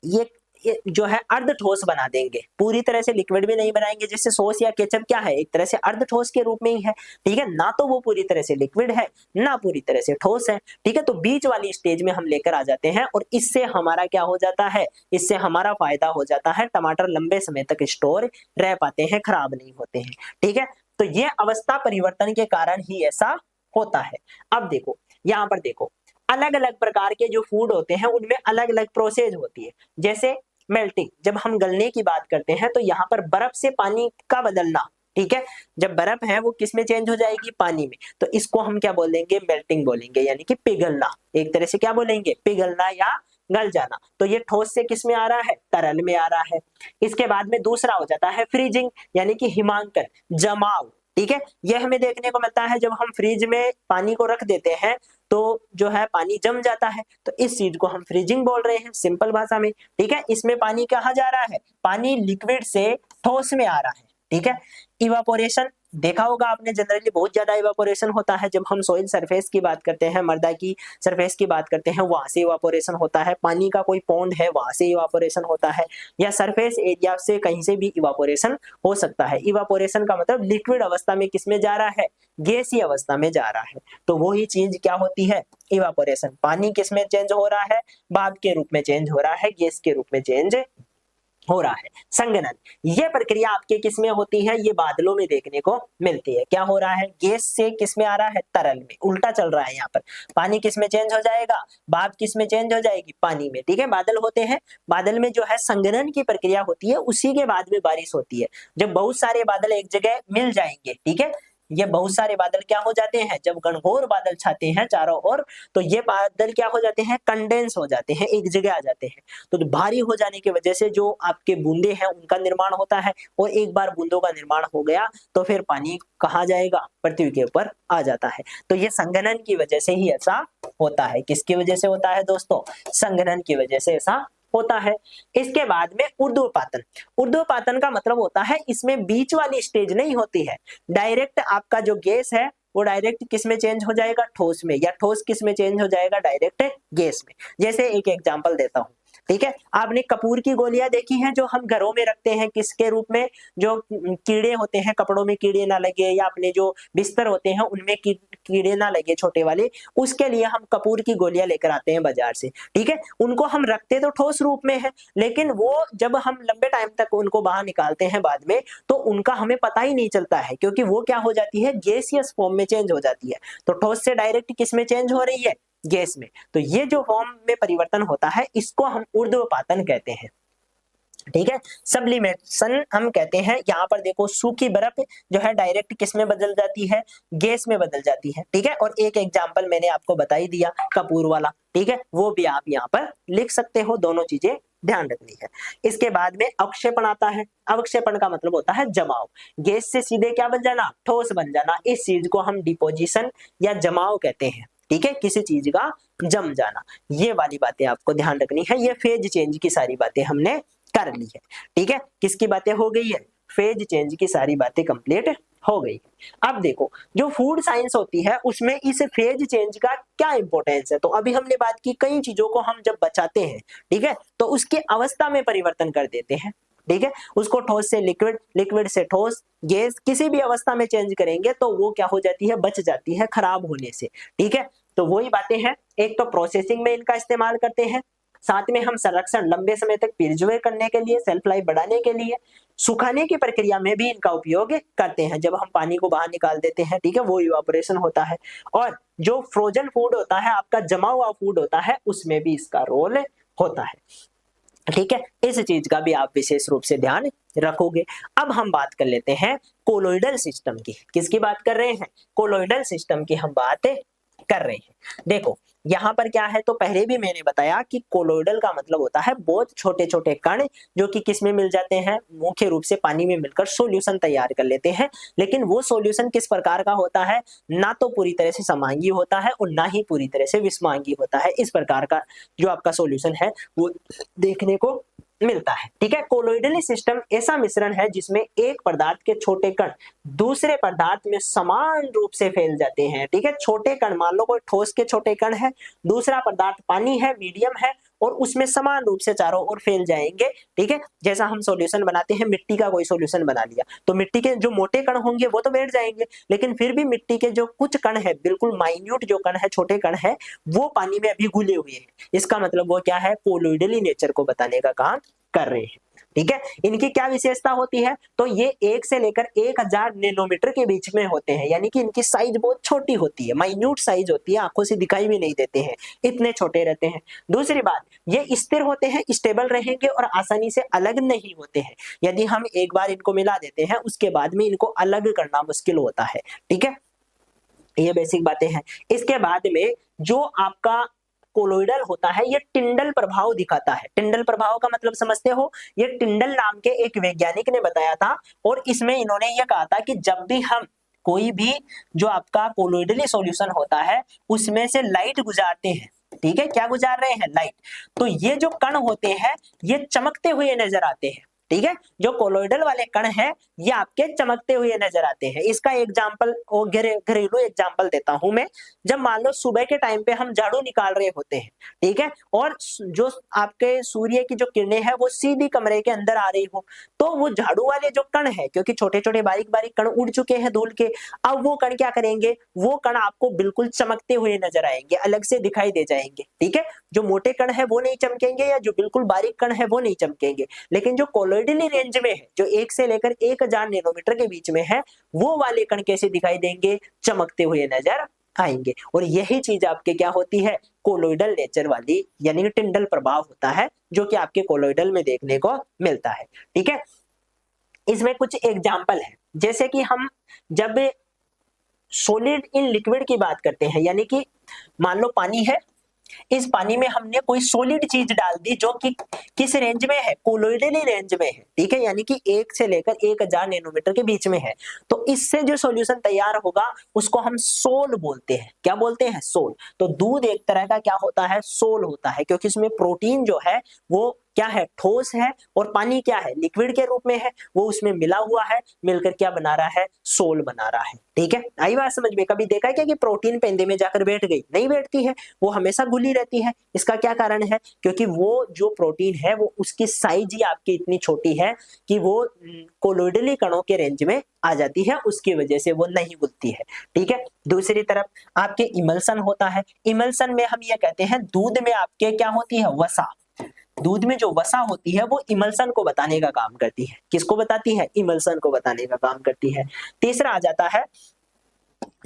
ये जो है अर्ध ठोस बना देंगे, पूरी तरह से लिक्विड भी नहीं बनाएंगे। जैसे सॉस या केचप क्या है, एक तरह से अर्ध ठोस के रूप में ही है। ठीक है, ना तो वो पूरी तरह से लिक्विड है, ना पूरी तरह से ठोस है। ठीक है, तो बीच वाली स्टेज में हम लेकर आ जाते हैं और इससे हमारा क्या हो जाता है, इससे हमारा फायदा हो जाता है, टमाटर लंबे समय तक स्टोर रह पाते हैं, खराब नहीं होते हैं। ठीक है, तो ये अवस्था परिवर्तन के कारण ही ऐसा होता है। अब देखो, यहाँ पर देखो, अलग अलग प्रकार के जो फूड होते हैं उनमें अलग अलग प्रोसेस होती है। जैसे मेल्टिंग, जब हम गलने की बात करते हैं तो यहाँ पर बर्फ से पानी का बदलना। ठीक है, जब बर्फ है वो किस में चेंज हो जाएगी, पानी में, तो इसको हम क्या बोलेंगे, मेल्टिंग बोलेंगे, यानी कि पिघलना। एक तरह से क्या बोलेंगे, पिघलना या गल जाना। तो ये ठोस से किस में आ रहा है, तरल में आ रहा है। इसके बाद में दूसरा हो जाता है फ्रीजिंग, यानी कि हिमांकन, जमाव। ठीक है, यह हमें देखने को मिलता है जब हम फ्रिज में पानी को रख देते हैं तो जो है पानी जम जाता है, तो इस चीज को हम फ्रीजिंग बोल रहे हैं सिंपल भाषा में। ठीक है, इसमें पानी कहाँ जा रहा है, पानी लिक्विड से ठोस में आ रहा है। ठीक है, इवापोरेशन देखा होगा आपने, जनरली बहुत ज्यादा इवापोरेशन होता है जब हम सॉइल सरफेस की बात करते हैं, मृदा की सरफेस की बात करते हैं, वहां से इवापोरेशन होता है। पानी का कोई पॉन्ड है वहां से इवापोरेशन होता है, या सरफेस एरिया से कहीं से भी इवापोरेशन हो सकता है। इवापोरेशन का मतलब लिक्विड अवस्था में किस में जा रहा है, गैसीय अवस्था में जा रहा है। तो वही चीज क्या होती है, इवापोरेशन। पानी किस में चेंज हो रहा है, भाप के रूप में चेंज हो रहा है, गैस के रूप में चेंज हो रहा है। संघनन, ये प्रक्रिया आपके किस में होती है, ये बादलों में देखने को मिलती है। क्या हो रहा है, गैस से किस में आ रहा है, तरल में, उल्टा चल रहा है। यहाँ पर पानी किस में चेंज हो जाएगा, भाप किस में चेंज हो जाएगी, पानी में। ठीक है, बादल होते हैं, बादल में जो है संघनन की प्रक्रिया होती है, उसी के बाद में बारिश होती है। जब बहुत सारे बादल एक जगह मिल जाएंगे, ठीक है, ये बहुत सारे बादल क्या हो जाते हैं, जब घनघोर बादल छाते हैं चारों ओर, तो ये बादल क्या हो जाते हैं, कंडेंस हो जाते हैं, एक जगह आ जाते हैं। तो भारी हो जाने की वजह से जो आपके बूंदे हैं उनका निर्माण होता है, और एक बार बूंदों का निर्माण हो गया तो फिर पानी कहाँ जाएगा, पृथ्वी के ऊपर आ जाता है। तो ये संघनन की वजह से ही ऐसा होता है। किसकी वजह से होता है दोस्तों, संघनन की वजह से ऐसा होता है। इसके बाद में ऊर्ध्वपातन। ऊर्ध्वपातन का मतलब होता है इसमें बीच वाली स्टेज नहीं होती है, डायरेक्ट आपका जो गैस है वो डायरेक्ट किस में चेंज हो जाएगा, ठोस में, या ठोस किस में चेंज हो जाएगा, डायरेक्ट गैस में। जैसे एक एग्जांपल देता हूं, ठीक है। आपने कपूर की गोलियां देखी हैं जो हम घरों में रखते हैं किसके रूप में, जो कीड़े होते हैं, कपड़ों में कीड़े ना लगे या अपने जो बिस्तर होते हैं उनमें कीड़े ना लगे छोटे वाले, उसके लिए हम कपूर की गोलियां लेकर आते हैं बाजार से। ठीक है, उनको हम रखते तो ठोस रूप में है, लेकिन वो जब हम लंबे टाइम तक उनको बाहर निकालते हैं बाद में, तो उनका हमें पता ही नहीं चलता है, क्योंकि वो क्या हो जाती है, गैसियस फॉर्म में चेंज हो जाती है। तो ठोस से डायरेक्ट किस में चेंज हो रही है, गैस में। तो ये जो फॉर्म में परिवर्तन होता है इसको हम ऊर्ध्वपातन कहते हैं। ठीक है, सब्लिमेशन हम कहते हैं। यहाँ पर देखो सूखी बर्फ जो है डायरेक्ट किस में बदल जाती है, गैस में बदल जाती है। ठीक है, और एक एग्जांपल मैंने आपको बता ही दिया कपूर वाला। ठीक है, वो भी आप यहाँ पर लिख सकते हो, दोनों चीजें ध्यान रखनी है। इसके बाद में अवक्षेपण आता है। अवक्षेपण का मतलब होता है जमाव, गैस से सीधे क्या बन जाना, ठोस बन जाना। इस चीज को हम डिपोजिशन या जमाव कहते हैं। ठीक है, किसी चीज का जम जाना। ये वाली बातें आपको ध्यान रखनी है। ये फेज चेंज की सारी बातें हमने कर ली है। ठीक है, किसकी बातें हो गई है, फेज चेंज की सारी बातें कंप्लीट हो गई। अब देखो जो फूड साइंस होती है उसमें इस फेज चेंज का क्या इंपॉर्टेंस है। तो अभी हमने बात की कई चीजों को हम जब बचाते हैं, ठीक है, तो उसकी अवस्था में परिवर्तन कर देते हैं। ठीक है, उसको ठोस से लिक्विड, लिक्विड से ठोस, गैस, किसी भी अवस्था में चेंज करेंगे तो वो क्या हो जाती है, बच जाती है खराब होने से। ठीक है, तो वही बातें हैं। एक तो प्रोसेसिंग में इनका इस्तेमाल करते हैं, साथ में हम संरक्षण लंबे समय तक प्रिजर्व करने के लिए, सेल्फ लाइफ बढ़ाने के लिए, सुखाने की प्रक्रिया में भी इनका उपयोग करते हैं। जब हम पानी को बाहर निकाल देते हैं, ठीक है, वो इवापोरेशन होता है। और जो फ्रोजन फूड होता है, आपका जमा हुआ फूड होता है, उसमें भी इसका रोल होता है। ठीक है, इस चीज का भी आप विशेष रूप से ध्यान रखोगे। अब हम बात कर लेते हैं कोलोइडल सिस्टम की। किसकी बात कर रहे हैं, कोलोइडल सिस्टम की हम बात कर रहे हैं। देखो यहाँ पर क्या है, तो पहले भी मैंने बताया कि कोलोइडल का मतलब होता है बहुत छोटे छोटे कण जो कि किस में मिल जाते हैं, मुख्य रूप से पानी में मिलकर सॉल्यूशन तैयार कर लेते हैं। लेकिन वो सॉल्यूशन किस प्रकार का होता है, ना तो पूरी तरह से समांगी होता है और ना ही पूरी तरह से विषमांगी होता है। इस प्रकार का जो आपका सॉल्यूशन है वो देखने को मिलता है। ठीक है, कोलोइडल सिस्टम ऐसा मिश्रण है जिसमें एक पदार्थ के छोटे कण दूसरे पदार्थ में समान रूप से फैल जाते हैं। ठीक है, छोटे कण, मान लो कोई ठोस के छोटे कण है, दूसरा पदार्थ पानी है, मीडियम है, और उसमें समान रूप से चारों ओर फैल जाएंगे। ठीक है, जैसा हम सॉल्यूशन बनाते हैं, मिट्टी का कोई सॉल्यूशन बना लिया तो मिट्टी के जो मोटे कण होंगे वो तो बैठ जाएंगे, लेकिन फिर भी मिट्टी के जो कुछ कण है, बिल्कुल माइन्यूट जो कण है, छोटे कण है, वो पानी में अभी घुले हुए हैं। इसका मतलब वो क्या है, कोलोइडली नेचर को बताने का काम कर रहे हैं। ठीक है, इनकी क्या विशेषता होती है, तो ये 1 से लेकर 1000 नैनोमीटर के बीच में होते हैं, यानी कि इनकी साइज बहुत छोटी होती है, माइन्यूट साइज होती है, आंखों से दिखाई भी नहीं देते हैं, इतने छोटे रहते हैं। दूसरी बात, ये स्थिर होते हैं, स्टेबल रहेंगे और आसानी से अलग नहीं होते हैं। यदि हम एक बार इनको मिला देते हैं उसके बाद में इनको अलग करना मुश्किल होता है। ठीक है, ये बेसिक बातें हैं। इसके बाद में जो आपका कोलोइडल होता है ये टिंडल प्रभाव दिखाता है। टिंडल प्रभाव का मतलब समझते हो, ये टिंडल नाम के एक वैज्ञानिक ने बताया था, और इसमें इन्होंने ये कहा था कि जब भी हम कोई भी जो आपका कोलोइडली सॉल्यूशन होता है उसमें से लाइट गुजारते हैं, ठीक है, क्या गुजार रहे हैं, लाइट, तो ये जो कण होते हैं ये चमकते हुए नजर आते हैं। ठीक है, जो कोलोइडल वाले कण हैं ये आपके चमकते हुए नजर आते हैं। इसका एग्जांपल और घरेलू एग्जांपल देता हूं मैं। जब मान लो सुबह के टाइम पे हम झाड़ू निकाल रहे होते हैं, ठीक है, और जो आपके सूर्य की जो किरणें हैं वो सीधी कमरे के अंदर आ रही हो, तो वो झाड़ू वाले जो कण है, क्योंकि छोटे छोटे बारीक बारीक कण उड़ चुके हैं धूल के, अब वो कण क्या करेंगे, वो कण आपको बिल्कुल चमकते हुए नजर आएंगे, अलग से दिखाई दे जाएंगे। ठीक है, जो मोटे कण है वो नहीं चमकेंगे, या जो बिल्कुल बारीक कण है वो नहीं चमकेंगे, लेकिन जो कोलोइडली रेंज में है, जो 1 से लेकर 1000 नैनोमीटर के बीच में है, वो वाले कण कैसे दिखाई देंगे, चमकते हुए नजर आएंगे। और यही चीज आपके क्या होती है, कोलोइडल नेचर वाली, यानी कि टिंडल प्रभाव होता है, जो कि आपके कोलोइडल में देखने को मिलता है। ठीक है, इसमें कुछ एग्जाम्पल है, जैसे कि हम जब सॉलिड इन लिक्विड की बात करते हैं, यानी कि मान लो पानी है, इस पानी में हमने कोई सॉलिड चीज डाल दी जो कि किस रेंज में है, कोलोइडली रेंज में है। ठीक है, यानी कि 1 से लेकर 1000 नैनोमीटर के बीच में है, तो इससे जो सॉल्यूशन तैयार होगा उसको हम सोल बोलते हैं। क्या बोलते हैं, सोल। तो दूध एक तरह का क्या होता है, सोल होता है, क्योंकि इसमें प्रोटीन जो है वो क्या है, ठोस है, और पानी क्या है, लिक्विड के रूप में है, वो उसमें मिला हुआ है, मिलकर क्या बना रहा है, सोल बना रहा है। ठीक है, आई बात समझ में? कभी देखा है क्या कि प्रोटीन पेंदे में जाकर बैठ गई? नहीं बैठती है, वो हमेशा घुली रहती है। इसका क्या कारण है? क्योंकि वो जो प्रोटीन है वो उसकी साइज ही आपकी इतनी छोटी है कि वो कोलोइडली कणों के रेंज में आ जाती है, उसकी वजह से वो नहीं घुलती है। ठीक है, दूसरी तरफ आपके इमल्सन होता है। इमल्सन में हम ये कहते हैं दूध में आपके क्या होती है, वसा। दूध में जो वसा होती है वो इमल्सन को बताने का काम करती है। किसको बताती है? इमल्सन को बताने का काम करती है। तीसरा आ जाता है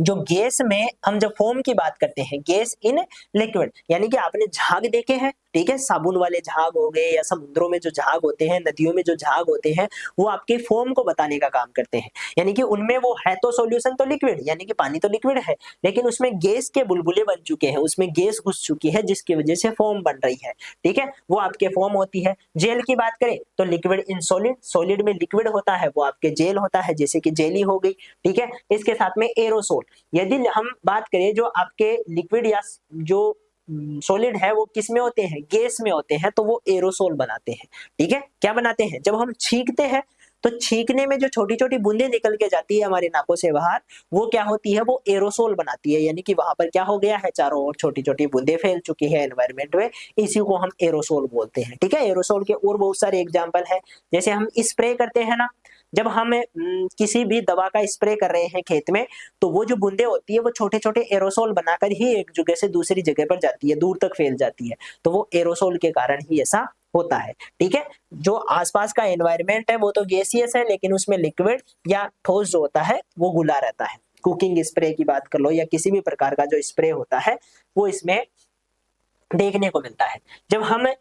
जो गैस में हम जब फोम की बात करते हैं, गैस इन लिक्विड, यानी कि आपने झाग देखे हैं, ठीक है, साबुन वाले झाग हो गए या समुद्रों में जो झाग होते हैं, नदियों में जो झाग होते हैं, वो आपके फोम को बताने का काम करते हैं। यानी कि उनमें वो है तो सॉल्यूशन तो लिक्विड, यानी कि पानी तो लिक्विड है, लेकिन उसमें गैस के बुलबुले बन चुके हैं, उसमें गैस घुस चुकी है, जिसकी वजह से फोम बन रही है। ठीक है, वो आपके फोम होती है। जेल की बात करें तो लिक्विड इन सॉलिड, सॉलिड में लिक्विड होता है वो आपके जेल होता है, जैसे कि जेली हो गई। ठीक है, इसके साथ में एरोसोल। यदि हम बात करें जो आपके लिक्विड या जो सॉलिड है वो किस में होते हैं, गैस में होते हैं, तो वो एरोसोल बनाते हैं। ठीक है, क्या बनाते हैं, जब हम छींकते हैं तो छींकने में जो छोटी छोटी बूंदें निकल के जाती है हमारे नाकों से बाहर, वो क्या होती है, वो एरोसोल बनाती है। यानी कि वहां पर क्या हो गया है, चारों ओर छोटी छोटी बूंदें फैल चुकी है एनवायरमेंट में, इसी को हम एरोसोल बोलते हैं। ठीक है, एरोसोल के और बहुत सारे एग्जाम्पल है, जैसे हम स्प्रे करते हैं ना, जब हम किसी भी दवा का स्प्रे कर रहे हैं खेत में, तो वो जो बूंदे होती है वो छोटे छोटे एरोसोल बनाकर ही एक जगह से दूसरी जगह पर जाती है, दूर तक फैल जाती है, तो वो एरोसोल के कारण ही ऐसा होता है। ठीक है, जो आसपास का एनवायरनमेंट है वो तो गैसियस है, लेकिन उसमें लिक्विड या ठोस जो होता है वो घुला रहता है। कुकिंग स्प्रे की बात कर लो या किसी भी प्रकार का जो स्प्रे होता है वो इसमें देखने को मिलता है। जब हम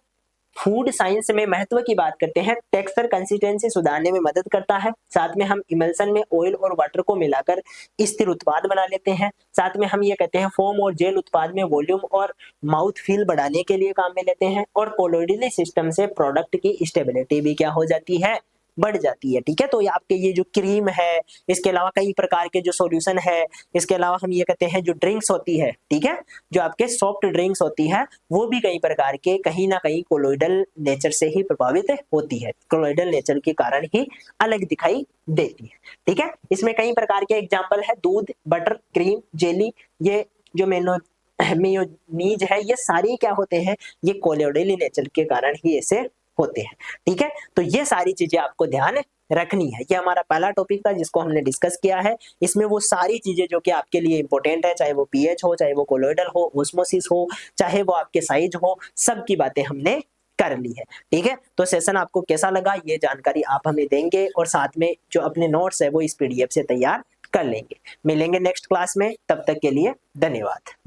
फूड साइंस में महत्व की बात करते हैं, टेक्सचर कंसिस्टेंसी सुधारने में मदद करता है। साथ में हम इमल्सन में ऑयल और वाटर को मिलाकर स्थिर उत्पाद बना लेते हैं। साथ में हम ये कहते हैं फोम और जेल उत्पाद में वॉल्यूम और माउथ फील बढ़ाने के लिए काम में लेते हैं, और कोलोइडली सिस्टम से प्रोडक्ट की स्टेबिलिटी भी क्या हो जाती है, बढ़ जाती है। ठीक है, तो ये आपके ये जो क्रीम है, इसके अलावा कई प्रकार के जो सॉल्यूशन है, इसके अलावा हम ये कहते हैं जो ड्रिंक्स होती है, ठीक है, जो आपके सॉफ्ट ड्रिंक्स होती है, वो भी कई प्रकार के कहीं ना कहीं कोलोइडल नेचर से ही प्रभावित होती है, कोलोइडल नेचर के कारण ही अलग दिखाई देती है। ठीक है, इसमें कई प्रकार के एग्जाम्पल है, दूध, बटर, क्रीम, जेली, ये जो मेयोनीज है, ये सारी क्या होते हैं, ये कोलोइडल नेचर के कारण ही ऐसे होते हैं। ठीक है, तो ये सारी चीजें आपको ध्यान रखनी है। ये हमारा पहला टॉपिक था जिसको हमने डिस्कस किया है। इसमें वो सारी चीजें जो कि आपके लिए इंपॉर्टेंट है, चाहे वो पीएच हो, चाहे वो कोलोइडल हो, ऑस्मोसिस हो, चाहे वो आपके साइज हो, सब की बातें हमने कर ली है। ठीक है, तो सेशन आपको कैसा लगा ये जानकारी आप हमें देंगे, और साथ में जो अपने नोट्स है वो इस पीडीएफ से तैयार कर लेंगे। मिलेंगे नेक्स्ट क्लास में, तब तक के लिए धन्यवाद।